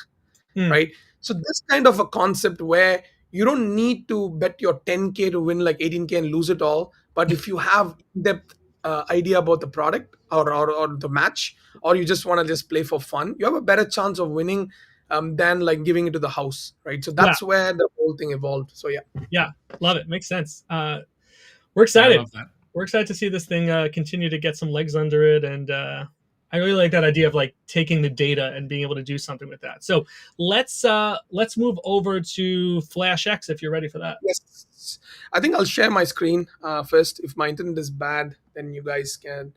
Hmm. right? So this kind of a concept where you don't need to bet your 10K to win like 18K and lose it all, but if you have depth idea about the product, or the match, or you just want to just play for fun, you have a better chance of winning than like giving it to the house, right? So Yeah, that's where the whole thing evolved. So yeah. yeah, love it. Makes sense. We're Yeah, I excited. love that. We're excited to see this thing continue to get some legs under it, and I really like that idea of like taking the data and being able to do something with that. So let's move over to FlashX if you're ready for that. Yes, I think I'll share my screen first. If my internet is bad, then you guys can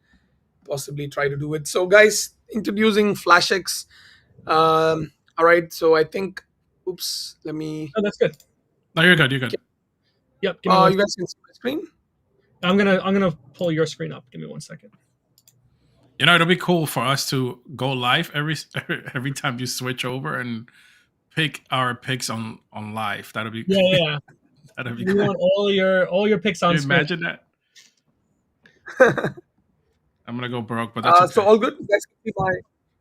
possibly try to do it. So guys, introducing FlashX. All right, so I think, oops, let me, Oh, that's good. No, you're good. You're good. Yep. Give me one. you guys can see my screen. I'm gonna pull your screen up. Give me 1 second. You know, it'll be cool for us to go live every time you switch over and pick our picks on live. That'll be Yeah, yeah, yeah. that'll be We cool. want all your picks Can on you screen. imagine that? I'm gonna go broke, but that's So okay. all good. You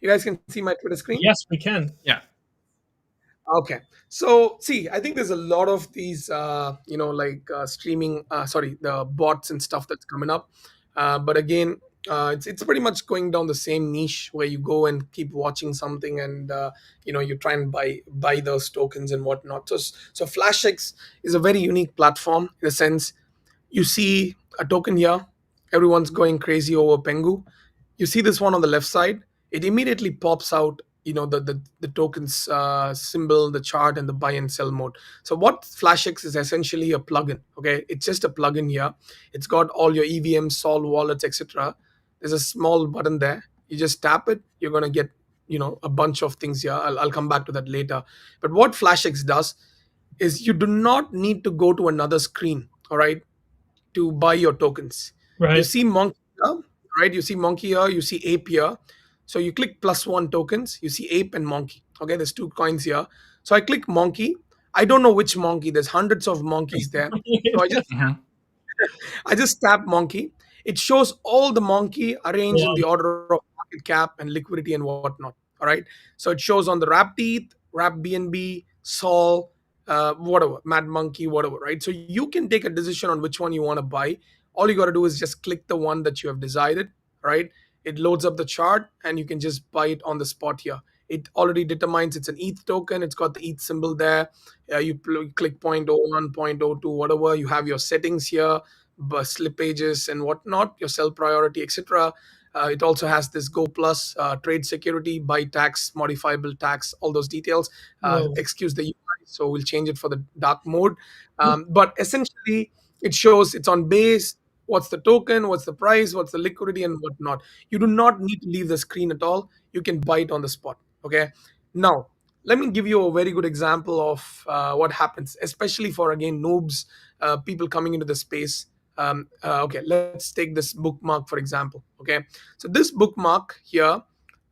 guys can see my Twitter screen. Yes, we can. Yeah. Okay. So see, I think there's a lot of these, streaming, sorry, the bots and stuff that's coming up. But again, it's pretty much going down the same niche where you go and keep watching something, and you try and buy those tokens and whatnot. So FlashX is a very unique platform in a sense. You see a token here, everyone's going crazy over Pengu. You see this one on the left side, it immediately pops out, the tokens symbol, the chart, and the buy and sell mode. So what FlashX is essentially a plugin. Okay, it's just a plugin here. It's got all your EVM, Sol wallets, etc. There's a small button there. You just tap it, you're gonna get a bunch of things here. I'll come back to that later. But what FlashX does is you do not need to go to another screen, all right, to buy your tokens. You Right. see Monkey here, right? You see Monkey here, you see Ape here. So you click +1 tokens, you see Ape and Monkey. Okay, there's two coins here. So I click Monkey. I don't know which monkey. There's hundreds of monkeys there. So I just Hmm. I just tap monkey. It shows all the monkey arranged in Love the it. order of market cap and liquidity and whatnot. All right. So it shows on the Wrap Teeth, Wrap BNB, Sol, whatever, Mad Monkey, whatever. Right. So you can take a decision on which one you want to buy. All you got to do is just click the one that you have decided. Right. It loads up the chart and you can just buy it on the spot here. It already determines it's an ETH token. It's got the ETH symbol there. Click 0.01, 0.02, whatever. You have your settings here, slippages and whatnot, your sell priority, etc. It also has this Go Plus trade security, buy tax, modifiable tax, all those details. Whoa. Excuse the UI, so we'll change it for the dark mode. But essentially, it shows it's on base. What's the token? What's the price? What's the liquidity and whatnot? You do not need to leave the screen at all. You can buy it on the spot. Okay. Now, let me give you a very good example of what happens, especially for again noobs, people coming into the space. Okay, let's take this bookmark for example. Okay, so this bookmark here,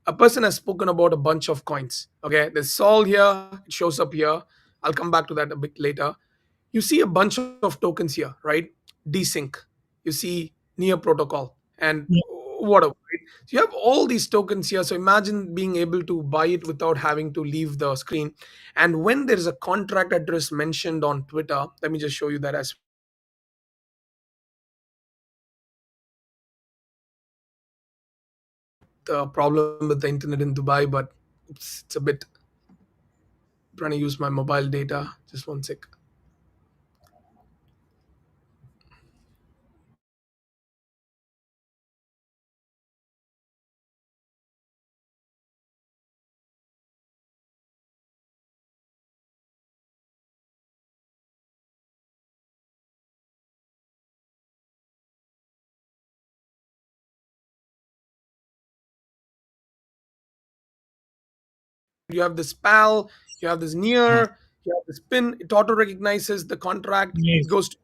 a person has spoken about a bunch of coins. Okay, there's Sol here, it shows up here. I'll come back to that a bit later. You see a bunch of tokens here, right? Desync, you see near protocol, and Yeah. whatever. Right? So you have all these tokens here. So imagine being able to buy it without having to leave the screen. And when there is a contract address mentioned on Twitter, let me just show you that as the problem with the internet in Dubai, but it's a bit trying to use my mobile data. Just one sec. You have this pal, you have this Mhm. near, you have this pin. It auto recognizes the contract. It Amazing. goes to,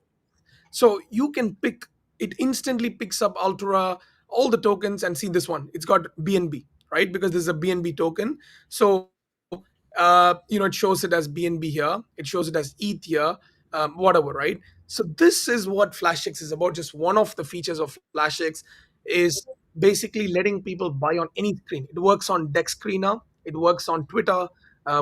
so you can pick, it instantly picks up Altura, all the tokens, and see this one. It's got BNB, right? Because this is a BNB token. So, it shows it as BNB here. It shows it as ETH here, whatever, right? So this is what FlashX is about. Just one of the features of FlashX is basically letting people buy on any screen. It works on Dex Screener. It works on Twitter.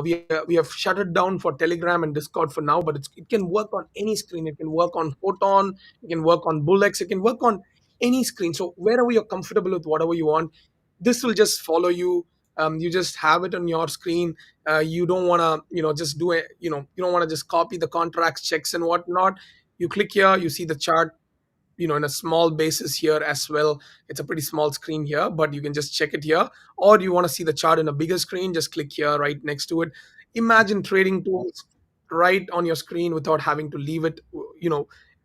We have shut it down for Telegram and Discord for now, but it can work on any screen. It can work on Photon. It can work on Bullex. It can work on any screen. So wherever you're comfortable with, whatever you want, this will just follow you. You just have it on your screen. You don't want to, just do it. You don't want to just copy the contracts, checks, and whatnot. You click here, you see the chart, in a small basis here as well. It's a pretty small screen here, but you can just check it here. Or you want to see the chart in a bigger screen, just click here right next to it. Imagine trading tools right on your screen without having to leave it.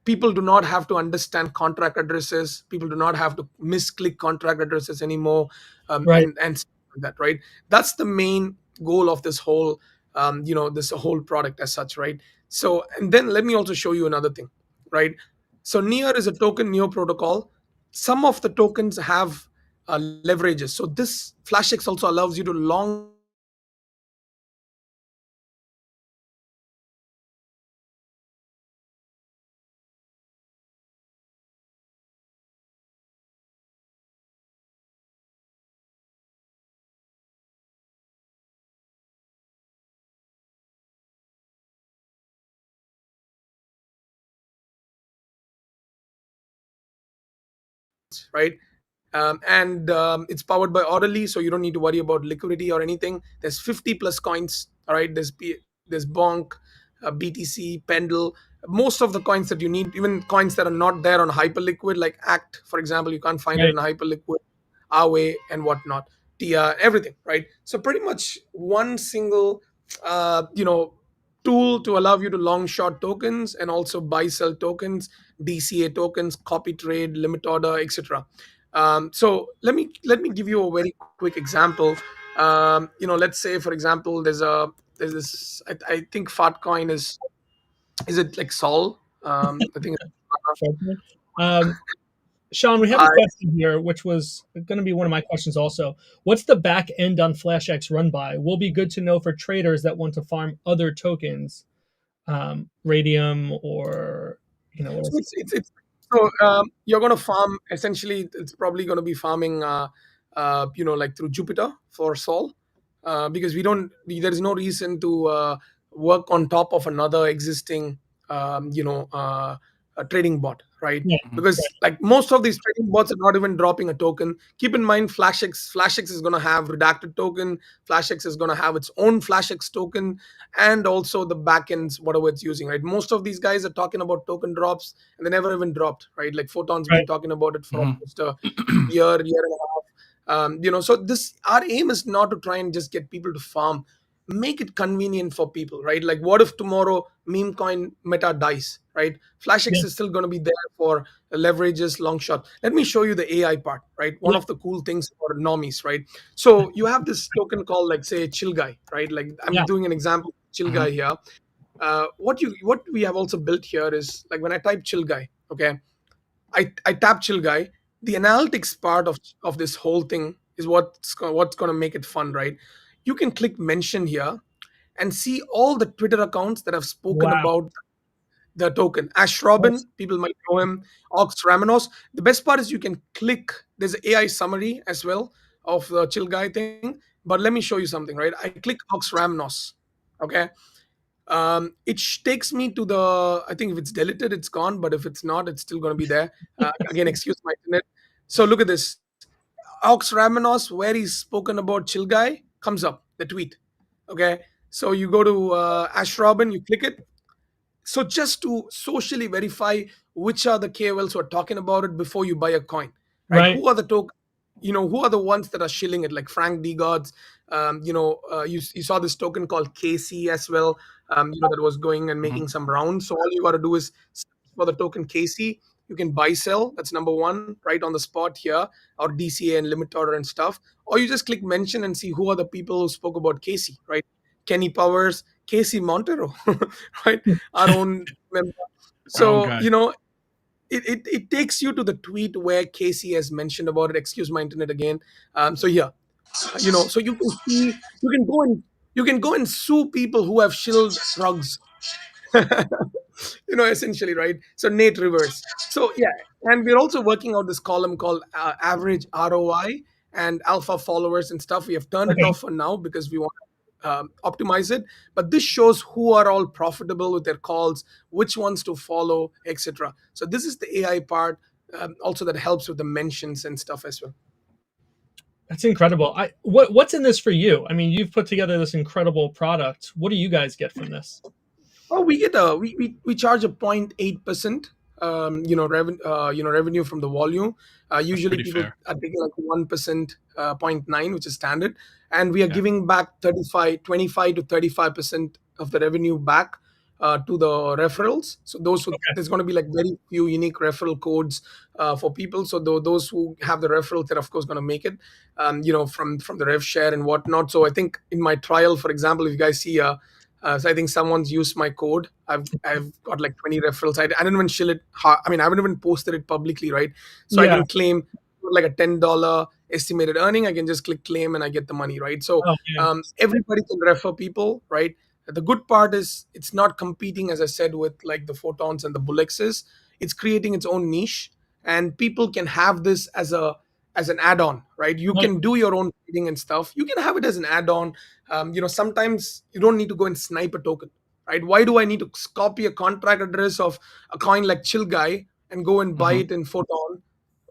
People do not have to understand contract addresses. People do not have to misclick contract addresses anymore. Right. And stuff like that, right? That's the main goal of this whole this whole product as such, right? So, and then let me also show you another thing, right? So Near is a token Neo protocol. Some of the tokens have leverages. So this FlashX also allows you to long short tokens. So let's say, for example, right? And it's powered by Orderly, so you don't need to worry about liquidity or anything. There's 50 plus coins. All right, there's Bonk, BTC, Pendle. Most of the coins that you need, even coins that are not there on Hyperliquid, like Act, for example, you can't find it Right. in Hyperliquid, Aave, and whatnot. Tia, everything, right? So pretty much one single, tool to allow you to long short tokens and also buy sell tokens, DCA tokens, copy trade, limit order, etc. So let me give you a very quick example. Let's say, for example, there's this. I think Fatcoin is it like Sol? I think. Certainly. Um, Sean, we have a I, question here, which was going to be one of my questions also. What's the back end on FlashX run by? Will be good to know for traders that want to farm other tokens, Radium or what so else? it's so you're going to farm, essentially. It's probably going to be farming like through Jupiter for Sol, because there is no reason to work on top of another existing a trading bot, right? Yeah, Mhm. Because like most of these trading bots are not even dropping a token. Keep in mind, FlashX is going to have redacted token. FlashX is going to have its own FlashX token, and also the backends, whatever it's using, right? Most of these guys are talking about token drops, and they never even dropped, right? Like Photon's been right, talking about it for Mhm. almost a year and a half. So this, our aim is not to try and just get people to farm. Make it convenient for people, right? Like, what if tomorrow meme coin Meta dies, right? FlashX yeah, is still going to be there for leverages, long shot. Let me show you the AI part, right? One yeah, of the cool things for normies, right? So you have this token called, like, say, Chill Guy, right? Like, I'm yeah. doing an example, Chill Mhm. Guy here. What we have also built here is, like, when I type Chill Guy, okay, I tap Chill Guy. The analytics part of this whole thing is what's going to make it fun, right? You can click mention here and see all the Twitter accounts that have spoken Wow. about the token. Ash Robin, people might know him. Ox Ramanos. The best part is you can click. There's an AI summary as well of the Chill Guy thing. But let me show you something, right? I click Ox Ramanos. Okay. It takes me to the. I think if it's deleted, it's gone. But if it's not, it's still going to be there. Again, excuse my internet. So look at this. Ox Ramanos, where he's spoken about Chill Guy, comes up the tweet. Okay. So you go to Ash Robin, you click it. So just to socially verify which are the KOLs who are talking about it before you buy a coin, right? Right, Who are the who are the ones that are shilling it, like Frank D. Gods. You saw this token called KC as well, that was going and Mhm. making some rounds. So all you got to do is search for the token KC. You can buy sell, that's number one, right on the spot here, or DCA and limit order and stuff. Or you just click mention and see who are the people who spoke about Casey, right? Kenny Powers, Casey Montero, right? Our own member. Our own So, guy. it takes you to the tweet where Casey has mentioned about it. Excuse my internet again. So yeah, so you can see, you can go and sue people who have shilled rugs. Essentially, right? So Nate Rivers. So yeah, and we're also working out this column called average ROI and alpha followers and stuff. We have turned it Okay. off for now because we want to optimize it. But this shows who are all profitable with their calls, which ones to follow, etc. So this is the AI part, also that helps with the mentions and stuff as well. That's incredible. What's in this for you? I mean, you've put together this incredible product. What do you guys get from this? Oh, we get we charge a 0.8%, revenue from the volume. That's Usually pretty people fair. are taking like 1%, 0.9, which is standard, and we are Yeah. giving back 25 to 35% of the revenue back to the referrals. So Okay. there's going to be like very few unique referral codes for people. So those who have the referrals, they're of course going to make it, from the rev share and whatnot. So I think in my trial, for example, if you guys see so I think someone's used my code. I've got like 20 referrals. I didn't even shill it. I mean, I haven't even posted it publicly, right? So I Yeah. can claim like a $10 estimated earning. I can just click claim and I get the money, right? So Oh man. everybody can refer people, right? The good part is it's not competing, as I said, with like the photons and the bullexes. It's creating its own niche, and people can have this as an add-on, right? You Like, can do your own trading and stuff. You can have it as an add-on. Sometimes you don't need to go and snipe a token, right? Why do I need to copy a contract address of a coin like Chill Guy and go and buy Hmm. it in Photon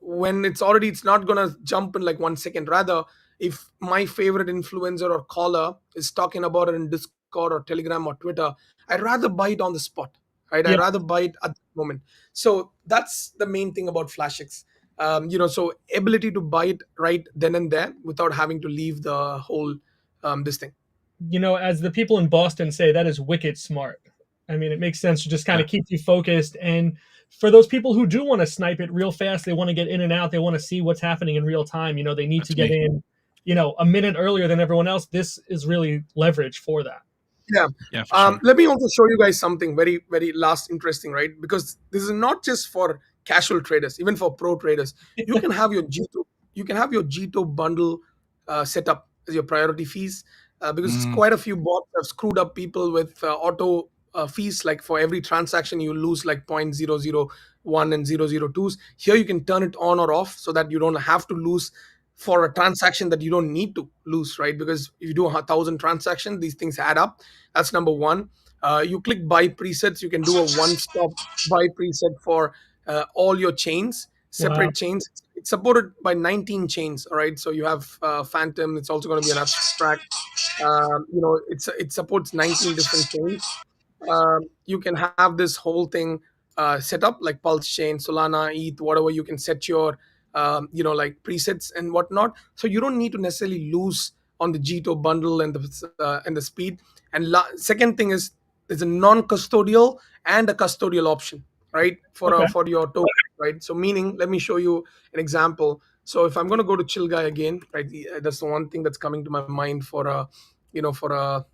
when it's not gonna jump in like 1 second? Rather, if my favorite influencer or caller is talking about it in Discord or Telegram or Twitter, I'd rather buy it on the spot, right? I'd yeah. rather buy it at the moment. So that's the main thing about FlashX. So ability to buy it right then and there without having to leave the whole this thing. As the people in Boston say, that is wicked smart. I mean, it makes sense to just kind Yeah. of keep you focused. And for those people who do want to snipe it real fast, they want to get in and out, they want to see what's happening in real time. They need to That's get me. in, a minute earlier than everyone else. This is really leverage for that. Yeah. Yeah, for sure. Let me also show you guys something very, very last interesting, right? Because this is not just for casual traders, even for pro traders. You can have your G2 bundle set up as your priority fees, because Mm, quite a few bots have screwed up people with auto fees. Like for every transaction, you lose like 0.001 and 0.002s. Here you can turn it on or off so that you don't have to lose for a transaction that you don't need to lose, right? Because if you do 1,000 transactions, these things add up. That's number one. You click buy presets. You can do a one-stop buy preset for all your chains, Wow. separate chains. It's supported by 19 chains. All right. So you have Phantom. It's also going to be an abstract. It supports 19 different chains. You can have this whole thing set up like Pulse Chain, Solana, ETH, whatever. You can set your like presets and whatnot. So you don't need to necessarily lose on the G2 bundle and the speed. And second thing is there's a non-custodial and a custodial option, right? Okay. For your token, right? So meaning, let me show you an example. So if I'm going to go to Chill Guy again, right? That's the one thing that's coming to my mind for a, for a.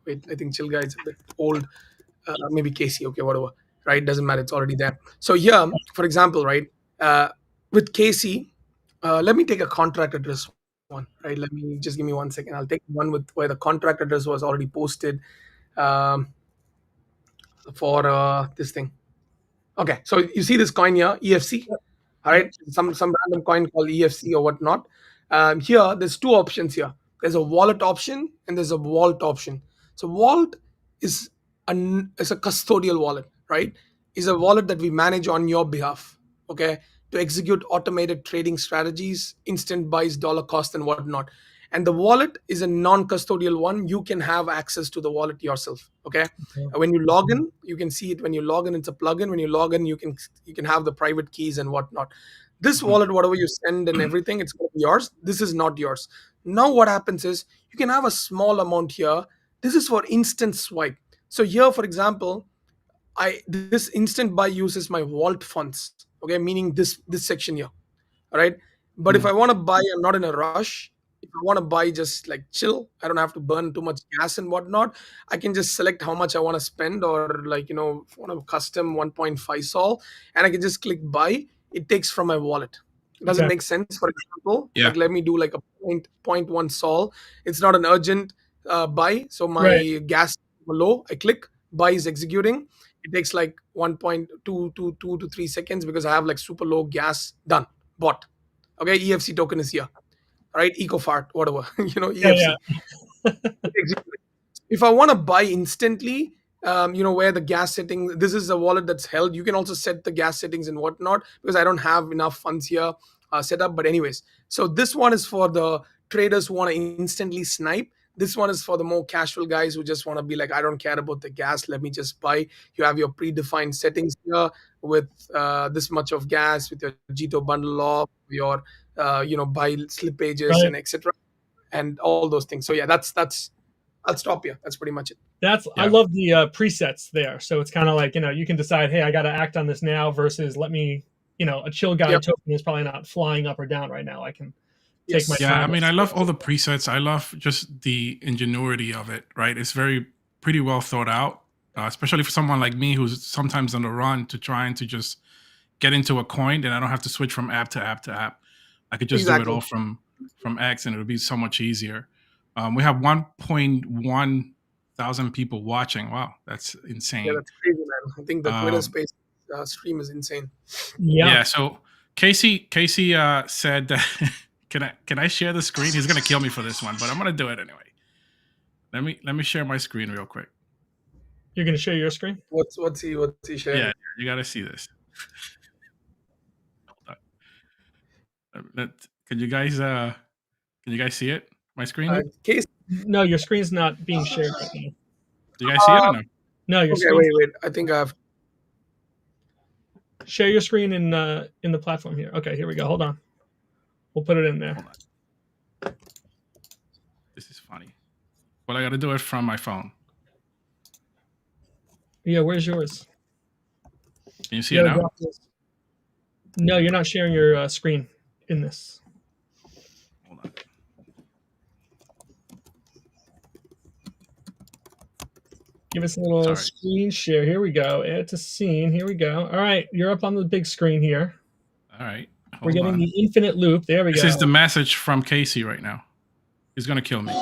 Wait, I think Chill Guy is a bit old. Maybe Casey, okay, whatever, right? Doesn't matter. It's already there. So here, for example, right, uh, with Casey, let me take a contract address one, right? Let me just give me 1 second. I'll take one with where the contract address was already posted um, for this thing. Okay, so you see this coin here, EFC, all Yep. right? Some random coin called EFC or whatnot. Here, there's two options here. There's a wallet option and there's a vault option. So vault is is a custodial wallet, right? Is a wallet that we manage on your behalf, okay, to execute automated trading strategies, instant buys, dollar cost, and whatnot. And the wallet is a non-custodial one. You can have access to the wallet yourself, okay? When you log in, you can see it. When you log in, it's a plugin. When you log in, you can have the private keys and whatnot. This mhm. wallet, whatever you send and everything, it's going to be yours. This is not yours. Now what happens is you can have a small amount here. This is for instant swipe. So here, for example, this instant buy uses my vault funds. Okay, meaning this section here. All right. But if I want to buy, I'm not in a rush. If I want to buy just like chill, I don't have to burn too much gas and whatnot. I can just select how much I want to spend, or like, if I want a custom 1.5 sol, and I can just click buy. It takes from my wallet. Does it Okay. make sense? For example, Yeah. like let me do like a 0.1 sol. It's not an urgent buy. So my Right. gas low, I click, buy is executing. It takes like 1.2 to 3 seconds because I have like super low gas. Done. Bought. Okay, EFC token is here. Right, EcoFart, whatever. Yeah, EFC. yeah. If I want to buy instantly, where the gas setting, this is a wallet that's held. You can also set the gas settings and whatnot, because I don't have enough funds here set up. But anyways, so this one is for the traders who want to instantly snipe. This one is for the more casual guys who just want to be like, I don't care about the gas, let me just buy. You have your predefined settings here with this much of gas, with your Jito bundle off, your buy slippages Right. and etc. and all those things. So yeah, that's I'll stop here. That's pretty much it. I Yeah. love the presets there. So it's kind of like, you can decide, hey, I got to act on this now versus let me, a chill guy Yep. token is probably not flying up or down right now. I can take my Yes. Yeah, I time. mean, I love all the presets. I love just the ingenuity of it, right? It's pretty well thought out, especially for someone like me who's sometimes on the run to trying to just get into a coin, and I don't have to switch from app to app to app. I could just do it Exactly. all from X, and it would be so much easier. We have 1.1 thousand people watching. Wow, that's Yeah, insane. that's crazy, man. I think the Twitter Um, space stream is insane. Yeah. yeah. So Casey said that can I share the screen? He's gonna kill me for this one, but I'm gonna do it anyway. Let me share my screen real quick. You're going to share your screen? What's he sharing? Yeah, you gotta see this. Hold on. Can you guys see it? My screen? Case. No, your screen's not being shared right now. Do you guys see it or no? No, your Okay, screen. wait. I think I've. Share your screen in the platform here. Okay, here we go. Hold on. We'll put it in there. Hold on. This is funny. Well, I gotta do it from my phone. Yeah, where's yours? Can you see it now? No, you're not sharing your screen in this. Hold on. Give us a little Sorry. screen share. Here we go. Add to scene. Here we go. All right, you're up on the big screen here. All right. We're getting the infinite loop. There we go. This is the message from Casey right now. He's gonna kill me.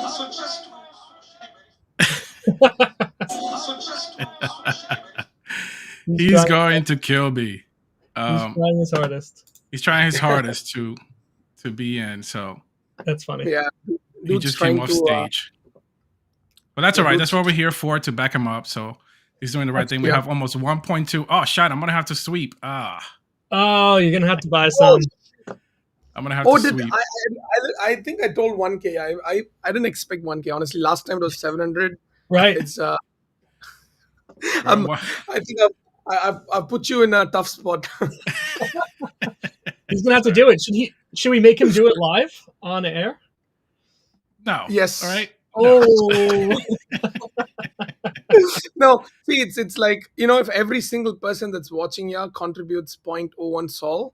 He's going to kill me. He's trying his hardest. He's trying his hardest to be in. So that's funny. Yeah, he just came off stage. But that's all right. That's what we're here for, to back him up. So he's doing the right thing. We have almost 1.2. Oh, shit! I'm gonna have to sweep. Oh, you're gonna have to buy some. I'm gonna have to sweep. I think I told 1K. I didn't expect 1K. Honestly, last time it was 700. Right. It's I think I've put you in a tough spot. He's gonna have to do it. Should we make him do it live on air? No. Yes. All right. Oh. No, see, it's like, if every single person that's watching here contributes 0.01 sol,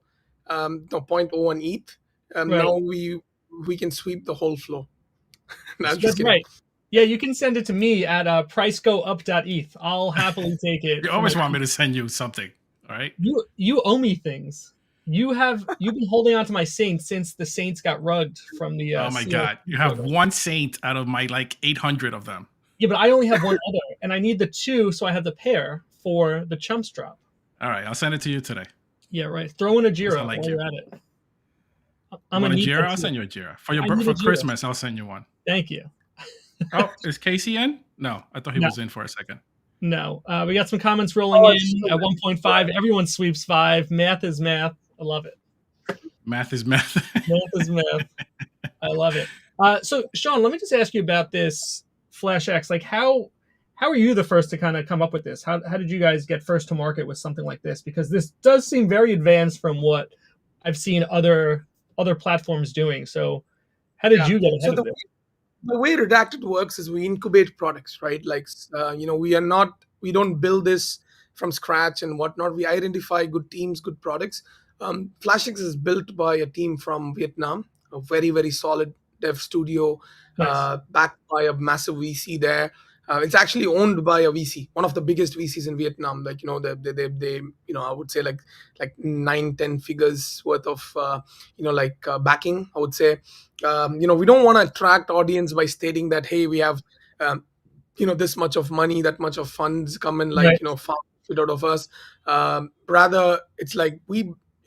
no, 0.01 ETH, Right. now we can sweep the whole flow. No, I'm just That's kidding. right. Yeah, you can send it to me at pricegoup.eth. I'll happily take it. You always want me to send you something, all right? You owe me things. You've been holding on to my Saints since the Saints got rugged from the. Oh my God! You have one Saint out of my like 800 of them. Yeah, but I only have one other, and I need the two, so I have the pair for the chumps drop. All right, I'll send it to you today. Yeah, right. Throw in a Jira like while you. you're at it. I'm a Jira. I'll send you a Jira for Christmas. I'll send you one. Thank you. Oh, is Casey in? No, I thought he was in for a second. No, we got some comments rolling in at 1.5. Everyone sweeps 5. Math is math. I love it. Math is math. Math is math. I love it. So, Shan, let me just ask you about this FlashX. Like, how are you the first to kind of come up with this? How did you guys get first to market with something like this? Because this does seem very advanced from what I've seen other platforms doing. So, how did you get ahead of this? The way Redacted works is we incubate products, right? Like, we don't build this from scratch and whatnot. We identify good teams, good products. FlashX is built by a team from Vietnam, a very very solid dev studio, Nice. backed by a massive VC there. It's actually owned by a VC, one of the biggest VCs in Vietnam. Like, they I would say like 9-10 figures worth of backing, I would say. We don't want to attract audience by stating that, hey, we have um, this much of money, that much of funds come and, like, Right. farm it out of us. Rather, it's like,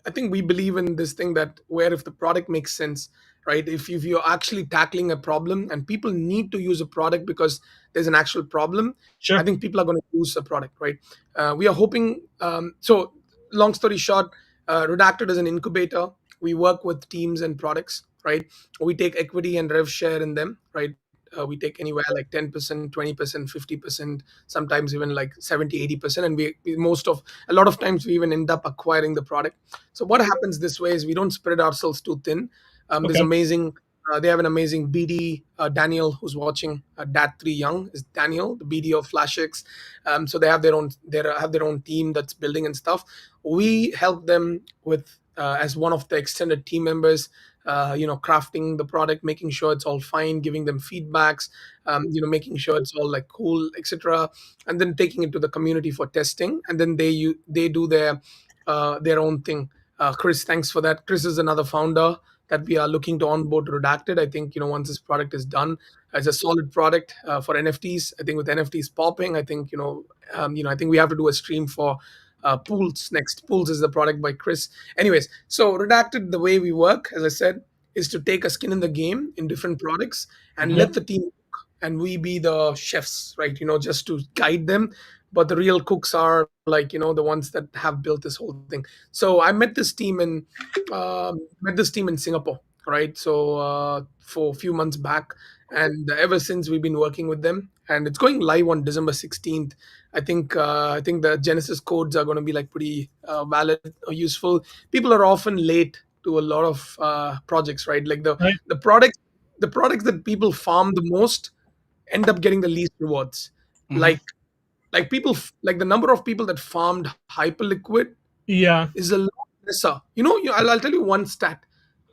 I think we believe in this thing that, where if the product makes sense, right? If you're actually tackling a problem and people need to use a product because there's an actual problem, I Sure. think people are going to use a product, right? We are hoping. So, long story short, Redacted is an incubator. We work with teams and products, right? We take equity and rev share in them, right? We take anywhere like 10%, 20%, 50%, sometimes even like 70, 80%. And a lot of times we even end up acquiring the product. So what happens this way is we don't spread ourselves too thin. There's Okay. amazing, they have an amazing BD, Daniel, who's watching, Dad3 Young is Daniel, the BD of FlashX. So they have their own team that's building and stuff. We help them with, as one of the extended team members, crafting the product, making sure it's all fine, giving them feedbacks, making sure it's all like cool, etc., and then taking it to the community for testing, and then they do their own thing. Chris, thanks for that. Chris is another founder that we are looking to onboard to Redacted. I think, once this product is done, as a solid product for NFTs. I think with NFTs popping, I think, I think we have to do a stream for Pools next. Pools is the product by Chris. Anyways, so Redacted, the way we work, as I said, is to take a skin in the game in different products and Hmm. Yep. let the team cook, and we be the chefs, right? Just to guide them. But the real cooks are, like, the ones that have built this whole thing. So I met this team in Singapore, right? So for a few months back, and ever since we've been working with them, and it's going live on December 16th. I think the Genesis codes are going to be like pretty valid or useful. People are often late to a lot of projects, right? Like Right. the products the products that people farm the most end up getting the least rewards. Hmm. Like like people like the number of people that farmed Hyperliquid Yeah. is a lot lesser. I'll tell you one stat.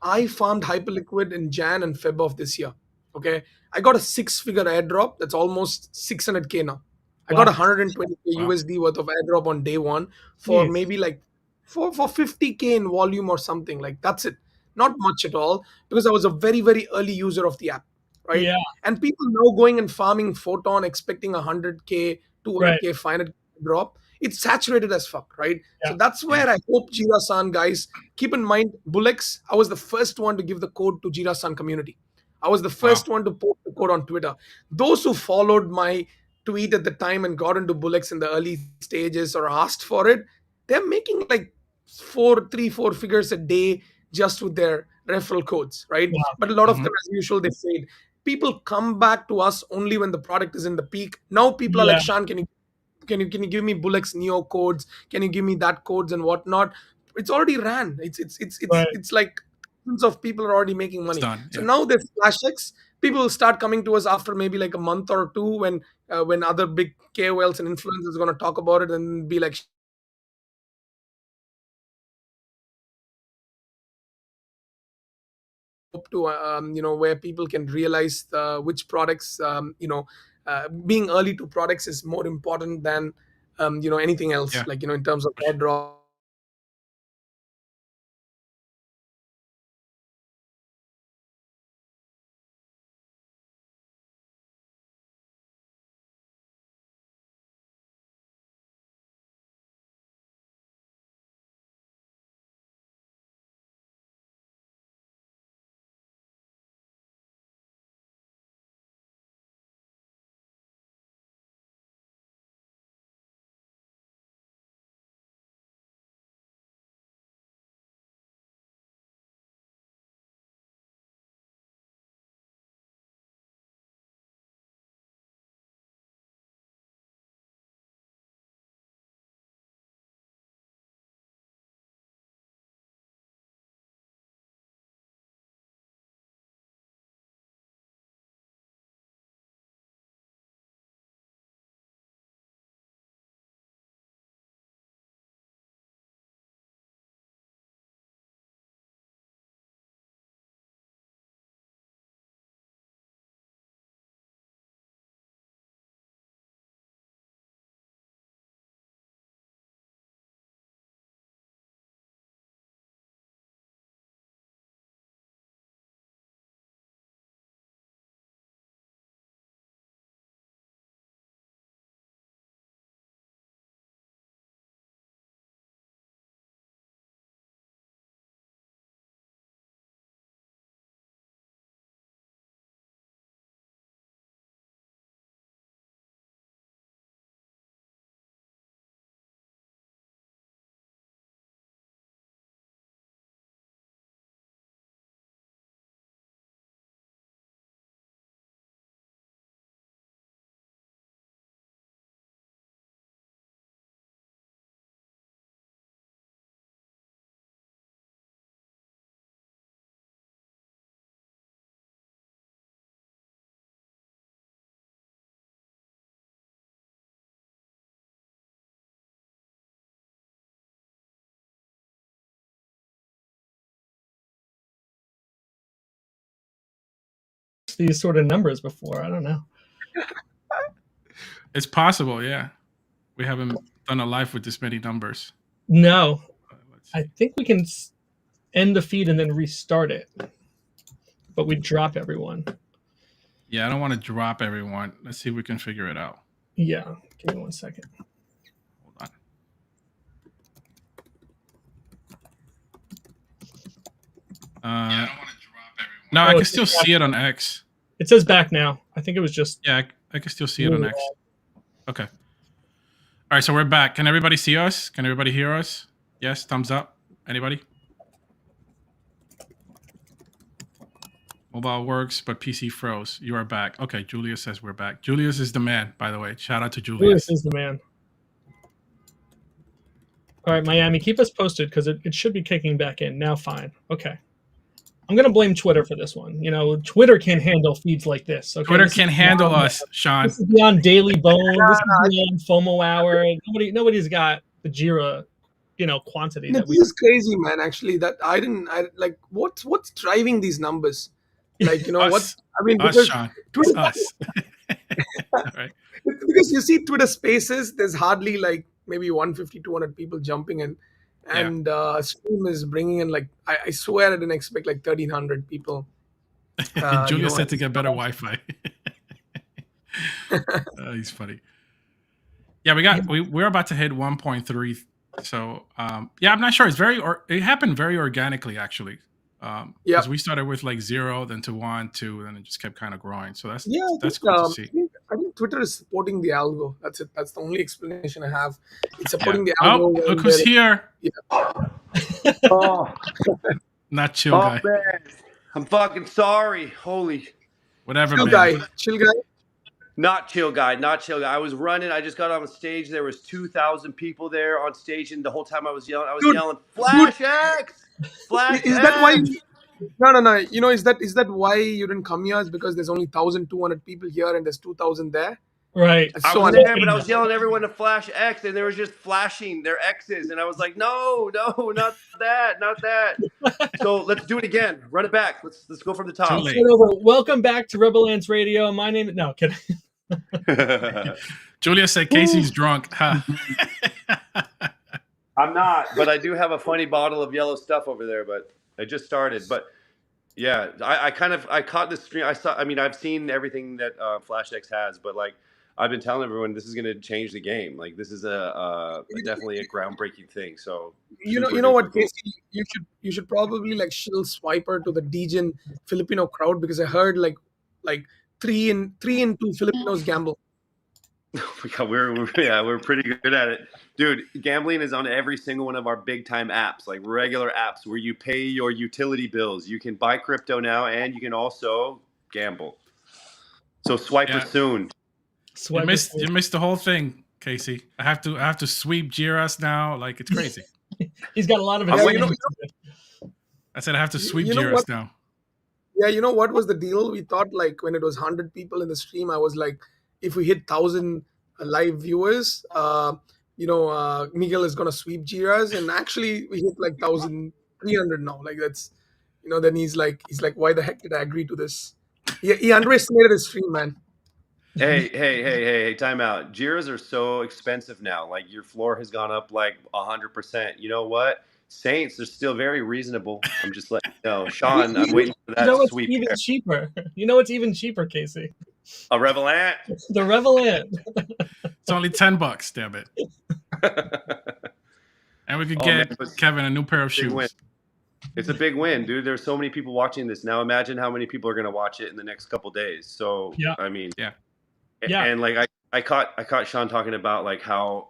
I farmed Hyperliquid in Jan and Feb of this year. Okay, I got a six-figure airdrop. That's almost 600K now. I got Wow. 120K Wow. USD worth of airdrop on day one for Jeez. maybe like for 50K in volume or something. Like, that's it. Not much at all, because I was a very very early user of the app, right? Yeah. And people now going and farming Photon, expecting 100K, Right. 200K, 500K drop. It's saturated as fuck, right? So Yeah. that's Yeah. where I hope Jirasan guys keep in mind. Bullets, I was the first one to give the code to Jirasan community. I was the Wow. first one to post the code on Twitter. Those who followed my tweet at the time and got into Bullets in the early stages or asked for it, they're making like 4 figures a day just with their referral codes, right? Wow. But a lot of Hmm. them, as usual, they fade. People come back to us only when the product is in the peak. Now people are like, Yeah. Shan, can you give me Bullock's Neo codes? Can you give me that codes and whatnot? It's already ran. Right. It's like thousands of people are already making It's money. done. So Yeah. now there's FlashX. People will start coming to us after maybe like a month or two, when other big KOLs and influencers are going to talk about it and be like, to where people can realize which products, being early to products is more important than anything else, Yeah. like, in terms of For sure. airdrop. reached these sort of numbers before. I don't know. It's possible, yeah. We haven't done a live with this many numbers. No, Let's I see. think we can end the feed and then restart it, but we drop everyone. Yeah, I don't want to drop everyone. Let's see if we can figure it out. Yeah, give me 1 second. Hold on. I don't want to drop everyone. No, I can still see it on X. It says back now. I think it was just. Yeah, I can still see it on X. Okay. All right, so we're back. Can everybody see us? Can everybody hear us? Yes, thumbs up. Anybody? Mobile works, but PC froze. You are back. Okay, Julius says we're back. Julius is the man, by the way. Shout out to Julius. Julius is the man. All right, Miami, keep us posted because it should be kicking back in. Now, fine. Okay. I'm going to blame Twitter for this one. You know, Twitter can't handle feeds like this. Okay? Twitter can't handle us, Sean. This is beyond Daily Bone. This is beyond FOMO Hour. Nobody's got the Jira, quantity. This is crazy, man. Actually, that I like. What's driving these numbers? Like, us, because Sean. Twitter, Us. Right. Because you see Twitter Spaces, there's hardly like maybe 150, 200 people jumping in, and Stream is bringing in like I swear I didn't expect like 1,300 people. Julius said to get better Wi-Fi. He's funny. Yeah, we're about to hit 1.3. So I'm not sure. It happened very organically actually. Because we started with like 0, then to 1, 2, and then it just kept kind of growing. So that's cool to see. I think Twitter is supporting the algo. That's it. That's the only explanation I have. It's supporting the algo. Oh, look who's here. Yeah. Oh, not chill guy. Man. I'm fucking sorry. Holy. Whatever, chill man. Chill guy. Not chill guy. I was running. I just got on stage. There was 2,000 people there on stage, and the whole time I was yelling, FlashX! FlashX! Is that why? No. Is that why you didn't come here? Is because there's only 1,200 people here and there's 2,000 there? Right. I was there, but I was yelling everyone to flash X, and they were just flashing their X's, and I was like, no, not that. So let's do it again. Run it back. Let's go from the top. Welcome back to Rebel Ants Radio. My name is kidding. Julia said Casey's drunk. I'm not, but I do have a funny bottle of yellow stuff over there, but I just started. But yeah, I caught the stream. I've seen everything that FlashX has, but like I've been telling everyone, this is going to change the game. Like this is definitely a groundbreaking thing. So you know what, Casey, you should probably like shill Swipooor to the Degen Filipino crowd, because I heard like 3 in 2 Filipinos gamble. Oh my God, we're pretty good at it, dude. Gambling is on every single one of our big time apps, like regular apps where you pay your utility bills. You can buy crypto now, and you can also gamble. So Swipooor soon. You missed the whole thing, Casey. I have to sweep Jiras now. Like it's crazy. He's got a lot of. I said I have to sweep Jiras now. Yeah, you know what was the deal? We thought like when it was 100 people in the stream, I was like, if we hit 1,000 live viewers, Miguel is gonna sweep Jiras, and actually we hit like 1,300 now. Like that's, then he's like, why the heck did I agree to this? He underestimated his stream, man. Hey! Time out. Jiras are so expensive now. Like your floor has gone up like 100%. You know what? Saints are still very reasonable. I'm just letting you know. Sean, I'm waiting for that sweep. Even cheaper. You know what's even cheaper, Casey? A Revelant. The Revelant. It's only $10, damn it. And we could get Kevin a new pair of shoes. Win. It's a big win, dude. There's so many people watching this now. Imagine how many people are going to watch it in the next couple days. So, I mean, and like I caught Sean talking about like how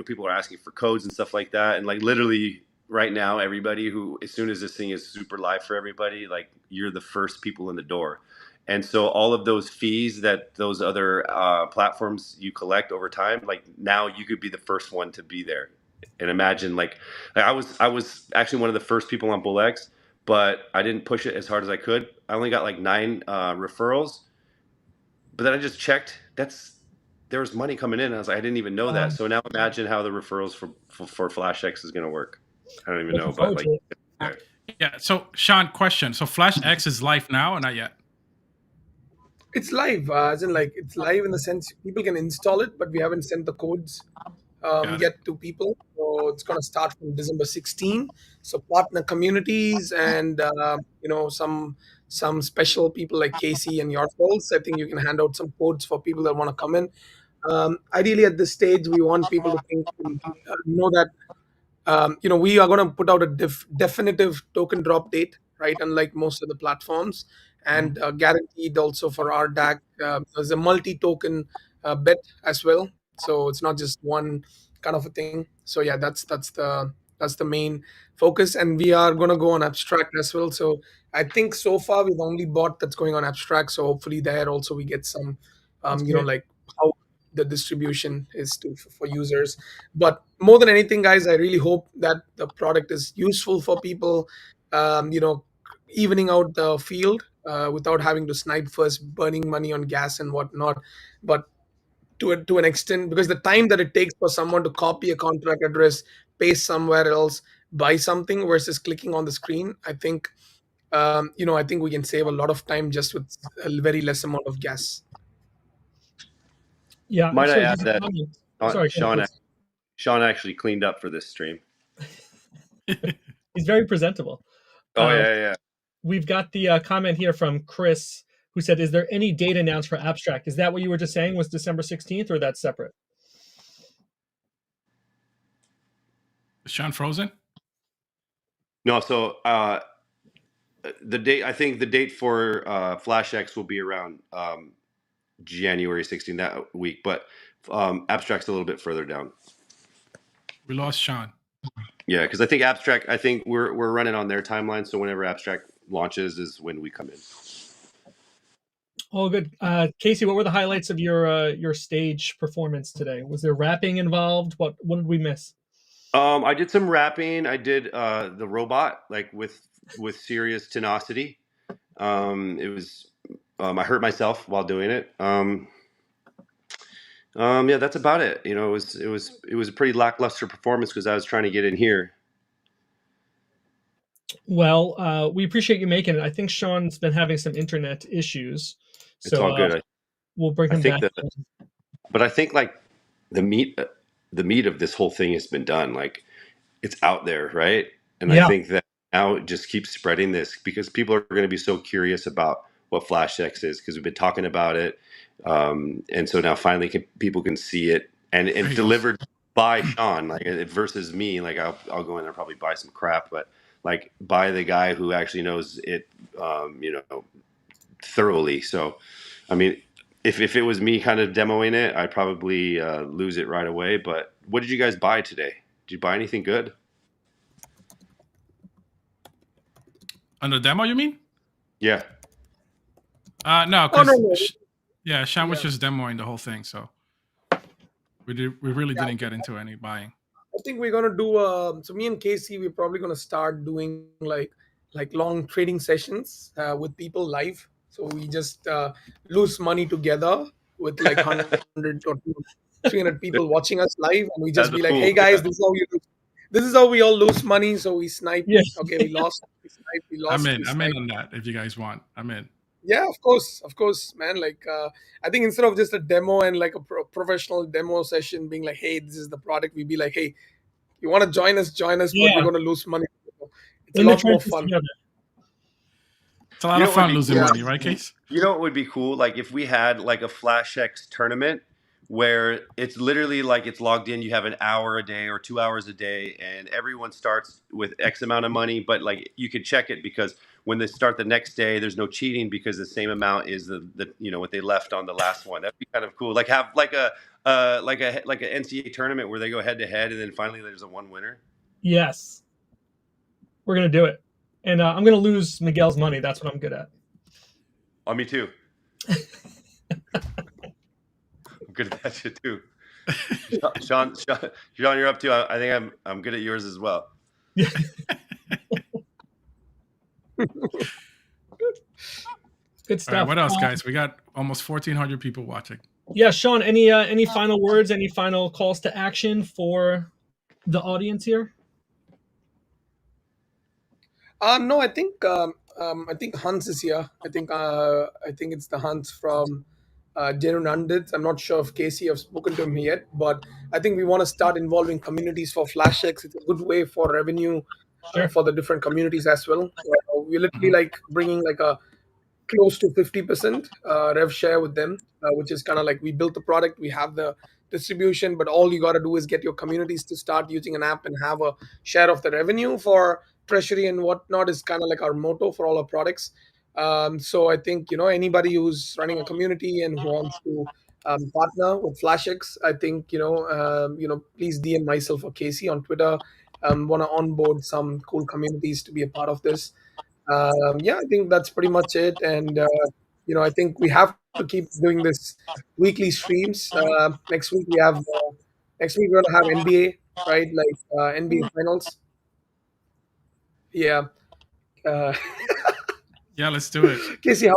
people are asking for codes and stuff like that, and like literally right now, everybody who, as soon as this thing is super live for everybody, like you're the first people in the door. And so all of those fees that those other platforms you collect over time, like now you could be the first one to be there. And imagine like I was actually one of the first people on BullX, but I didn't push it as hard as I could. I only got like 9 referrals, but then I just checked. There was money coming in. I was like, I didn't even know that. So now imagine how the referrals for FlashX is going to work. I don't even know, but like, yeah. So Sean, question. So FlashX is live now or not yet? It's live, as in like it's live in the sense people can install it, but we haven't sent the codes yet to people. So it's going to start from December 16. So partner communities and some special people like Casey and yourselves. I think you can hand out some codes for people that want to come in. Ideally, at this stage, we want people to know that we are going to put out a definitive token drop date, right? Unlike most of the platforms, and guaranteed also for our DAC. There's a multi-token bet as well, so it's not just one kind of a thing. So yeah, that's the main focus, and we are going to go on abstract as well. So I think so far we've only bought that's going on abstract. So hopefully there also we get some, like how the distribution is for users. But more than anything, guys, I really hope that the product is useful for people, evening out the field without having to snipe first, burning money on gas and whatnot. But to an extent, because the time that it takes for someone to copy a contract address, paste somewhere else, buy something versus clicking on the screen, I think we can save a lot of time just with a very less amount of gas. Yeah. Might I add that Sorry, Sean actually cleaned up for this stream. He's very presentable. Oh, yeah. We've got the comment here from Chris, who said, is there any date announced for abstract? Is that what you were just saying was December 16th, or that's separate? Is Shan frozen? No, so the date, I think the date for FlashX will be around January 16th that week, but abstract's a little bit further down. We lost Shan. Yeah, because I think we're running on their timeline, so whenever abstract launches is when we come in. Oh, good. Casey, what were the highlights of your stage performance today? Was there rapping involved? What did we miss? I did some rapping. I did the robot, like with serious tenacity. It was I hurt myself while doing it. Yeah, that's about it. It was a pretty lackluster performance because I was trying to get in here. Well, we appreciate you making it. I think Sean's been having some internet issues. It's all good. We'll bring him back. But I think like the meat of this whole thing has been done. Like it's out there, right? And I think that now it just keeps spreading this because people are going to be so curious about what FlashX is because we've been talking about it. And so now finally people can see it and delivered by Shan, like versus me. Like I'll go in there and probably buy some crap, but like by the guy who actually knows it, thoroughly. So, I mean, if it was me kind of demoing it, I'd probably lose it right away. But what did you guys buy today? Did you buy anything good? On the demo, you mean? Yeah. No, because Shan was just demoing the whole thing, so we really didn't get into any buying. I think we're gonna do so me and Casey, we're probably gonna start doing like long trading sessions with people live. So we just lose money together with like 100 or 300 people watching us live, and we just be like, "Hey guys, this is how we all lose money." So we snipe. Yeah. Okay, we lost. We snipe. We lost. I'm in on that. If you guys want, I'm in. Yeah, of course, man. Like, I think instead of just a demo and like a professional demo session being like, "Hey, this is the product," we'd be like, "Hey, you want to join us, but we're going to lose money." It's a lot more fun. It's a lot of fun losing money, right, Case? You know what would be cool? Like if we had like a FlashX tournament where it's literally like it's logged in, you have an hour a day or 2 hours a day, and everyone starts with X amount of money, but like you could check it because when they start the next day, there's no cheating because the same amount is the what they left on the last one. That'd be kind of cool. Like have like a NCAA tournament where they go head to head, and then finally there's a one winner. Yes, we're gonna do it, and I'm gonna lose Miguel's money. That's what I'm good at. Oh, me too. I'm good at that shit too. Sean, you're up too. I think I'm good at yours as well. Good stuff. Right, what else, guys? We got almost 1,400 people watching. Yeah, Sean, any final words, any final calls to action for the audience here? No, I think I think Hans is here. I think it's the Hans from Genuine Undits. I'm not sure if Casey have spoken to him yet, but I think we want to start involving communities for FlashX. It's a good way for revenue for the different communities as well. We're literally like bringing like a close to 50% rev share with them, which is kind of like we built the product, we have the distribution, but all you got to do is get your communities to start using an app and have a share of the revenue for treasury and whatnot is kind of like our motto for all our products. So I think anybody who's running a community and who wants to partner with FlashX, I think please DM myself or Casey on Twitter. Want to onboard some cool communities to be a part of this. Yeah, I think that's pretty much it. And I think we have to keep doing this weekly streams. Next week we're gonna have NBA, right? Like NBA finals. Yeah. Yeah, let's do it. Casey,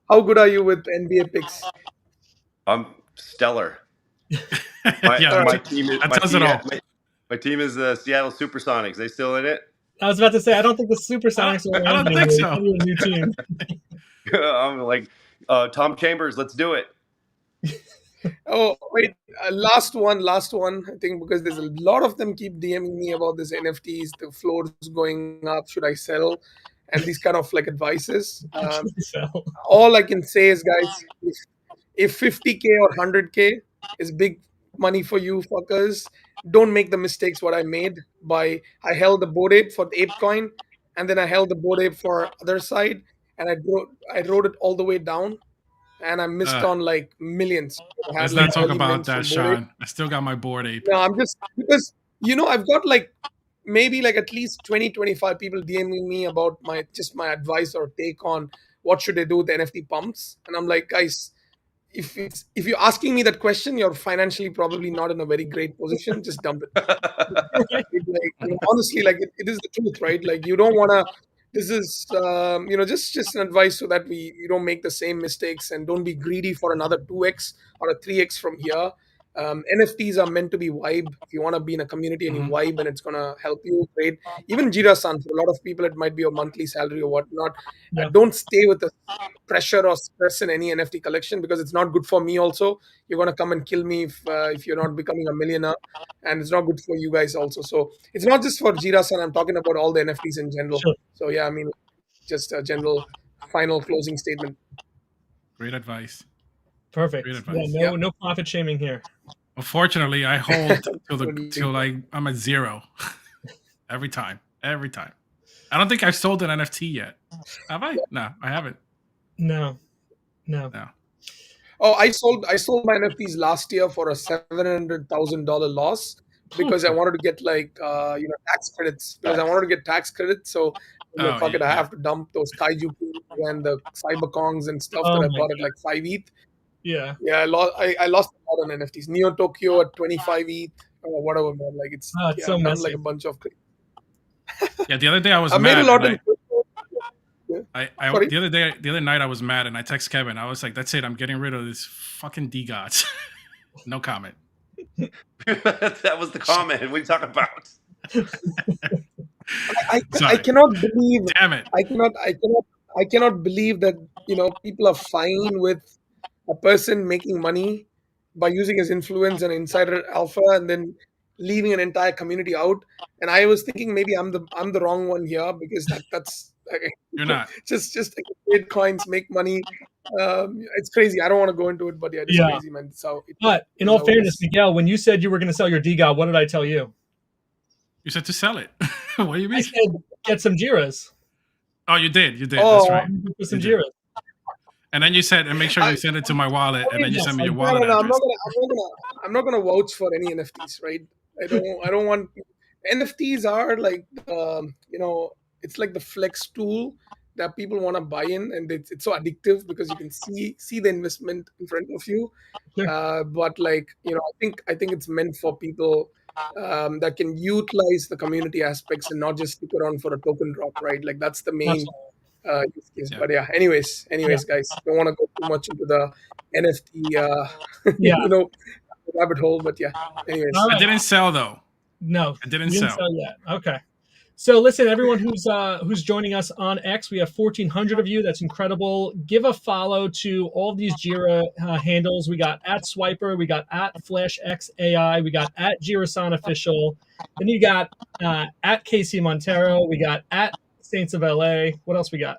how good are you with NBA picks? I'm stellar. My team is the Seattle Supersonics. They still in it? I was about to say, I don't think the Supersonics are I don't think so. A new team. I'm like, Tom Chambers, let's do it. Oh, wait. Last one. I think because there's a lot of them keep DMing me about this NFTs, the floors going up, should I sell? And these kind of like advices. All I can say is, guys, if 50K or 100K is big money for you fuckers, don't make the mistakes what I made I held the Bored Ape for the Ape coin, and then I held the Bored Ape for other side, and I wrote it all the way down, and I missed on like millions. Let's not talk about that, Shan. I still got my Bored Ape. No, I'm just because I've got like maybe like at least 20-25 people DMing me about my advice or take on what should I do with the NFT pumps, and I'm like, guys, if you're asking me that question, you're financially probably not in a very great position. Just dump it. Honestly, like it is the truth, right? Like you don't want to. This is just an advice so that you don't make the same mistakes and don't be greedy for another 2x or a 3x from here. NFTs are meant to be vibe. If you want to be in a community and you vibe and it's gonna help you, great. Even Jirasan, for a lot of people, it might be a monthly salary or whatnot. Don't stay with the pressure or stress in any NFT collection because it's not good for me. Also, you're gonna come and kill me if you're not becoming a millionaire, and it's not good for you guys also. So it's not just for Jirasan. I'm talking about all the NFTs in general. Sure. So yeah, I mean, just a general final closing statement. Great advice. Perfect. Yeah, no profit shaming here. Unfortunately, I hold till like I'm at zero every time. I don't think I've sold an NFT yet. Have I? No, I haven't. No. Oh, I sold my NFTs last year for a $700,000 loss because I wanted to get like tax credits because I wanted to get tax credits. So fuck it, I have to dump those kaiju and the cyber kongs and stuff that I bought at like 5 ETH. Yeah, I lost a lot on NFTs. Neo Tokyo at 25 ETH or whatever, man. Like it's so messy. Like a bunch of. Yeah, the other day I was mad. Made a lot the other night I was mad and I text Kevin. I was like, "That's it. I'm getting rid of this fucking D-gods." No comment. That was the comment. What are you talking about? I cannot believe. Damn it! I cannot believe that people are fine with a person making money by using his influence and insider alpha and then leaving an entire community out. And I was thinking maybe I'm the wrong one here because that's you're not just like trade coins, make money. It's crazy. I don't want to go into it, but it's crazy, man. So, but in all fairness, Miguel, when you said you were going to sell your DGOD, what did I tell you? You said to sell it. What do you mean? I said get some Jiras. Oh, you did. That's right. Some Jiras. And then you said, and make sure you send it to my wallet, and then you send me your wallet address. I'm not gonna vouch for any NFTs, right? I don't want. NFTs are like, it's like the flex tool that people want to buy in, and it's so addictive because you can see the investment in front of you. But like, I think it's meant for people that can utilize the community aspects and not just stick around for a token drop, right? Like that's the main. Use case. But anyways, guys, don't want to go too much into the NFT rabbit hole, but anyways. I didn't sell though. No, I didn't sell yet. Okay, So listen, everyone who's joining us on X, we have 1,400 of you. That's incredible. Give a follow to all these Jira handles. We got at Swipooor, we got at FlashX AI, we got at Jirsan Official. Then you got at KC Montero. We got at Saints of LA. What else we got?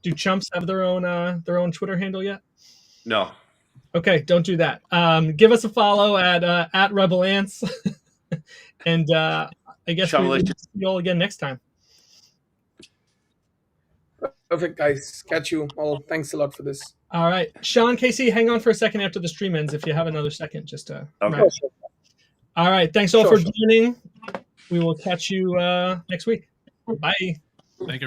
Do chumps have their own Twitter handle yet? No. Okay, don't do that. Give us a follow at Rebel Ants, and I guess we'll see you all again next time. Perfect, guys. Catch you all. Thanks a lot for this. All right, Shan, Casey, hang on for a second after the stream ends if you have another second, just to. Okay. Right. All right, thanks all for joining. We will catch you next week. Bye. Thank you, everybody.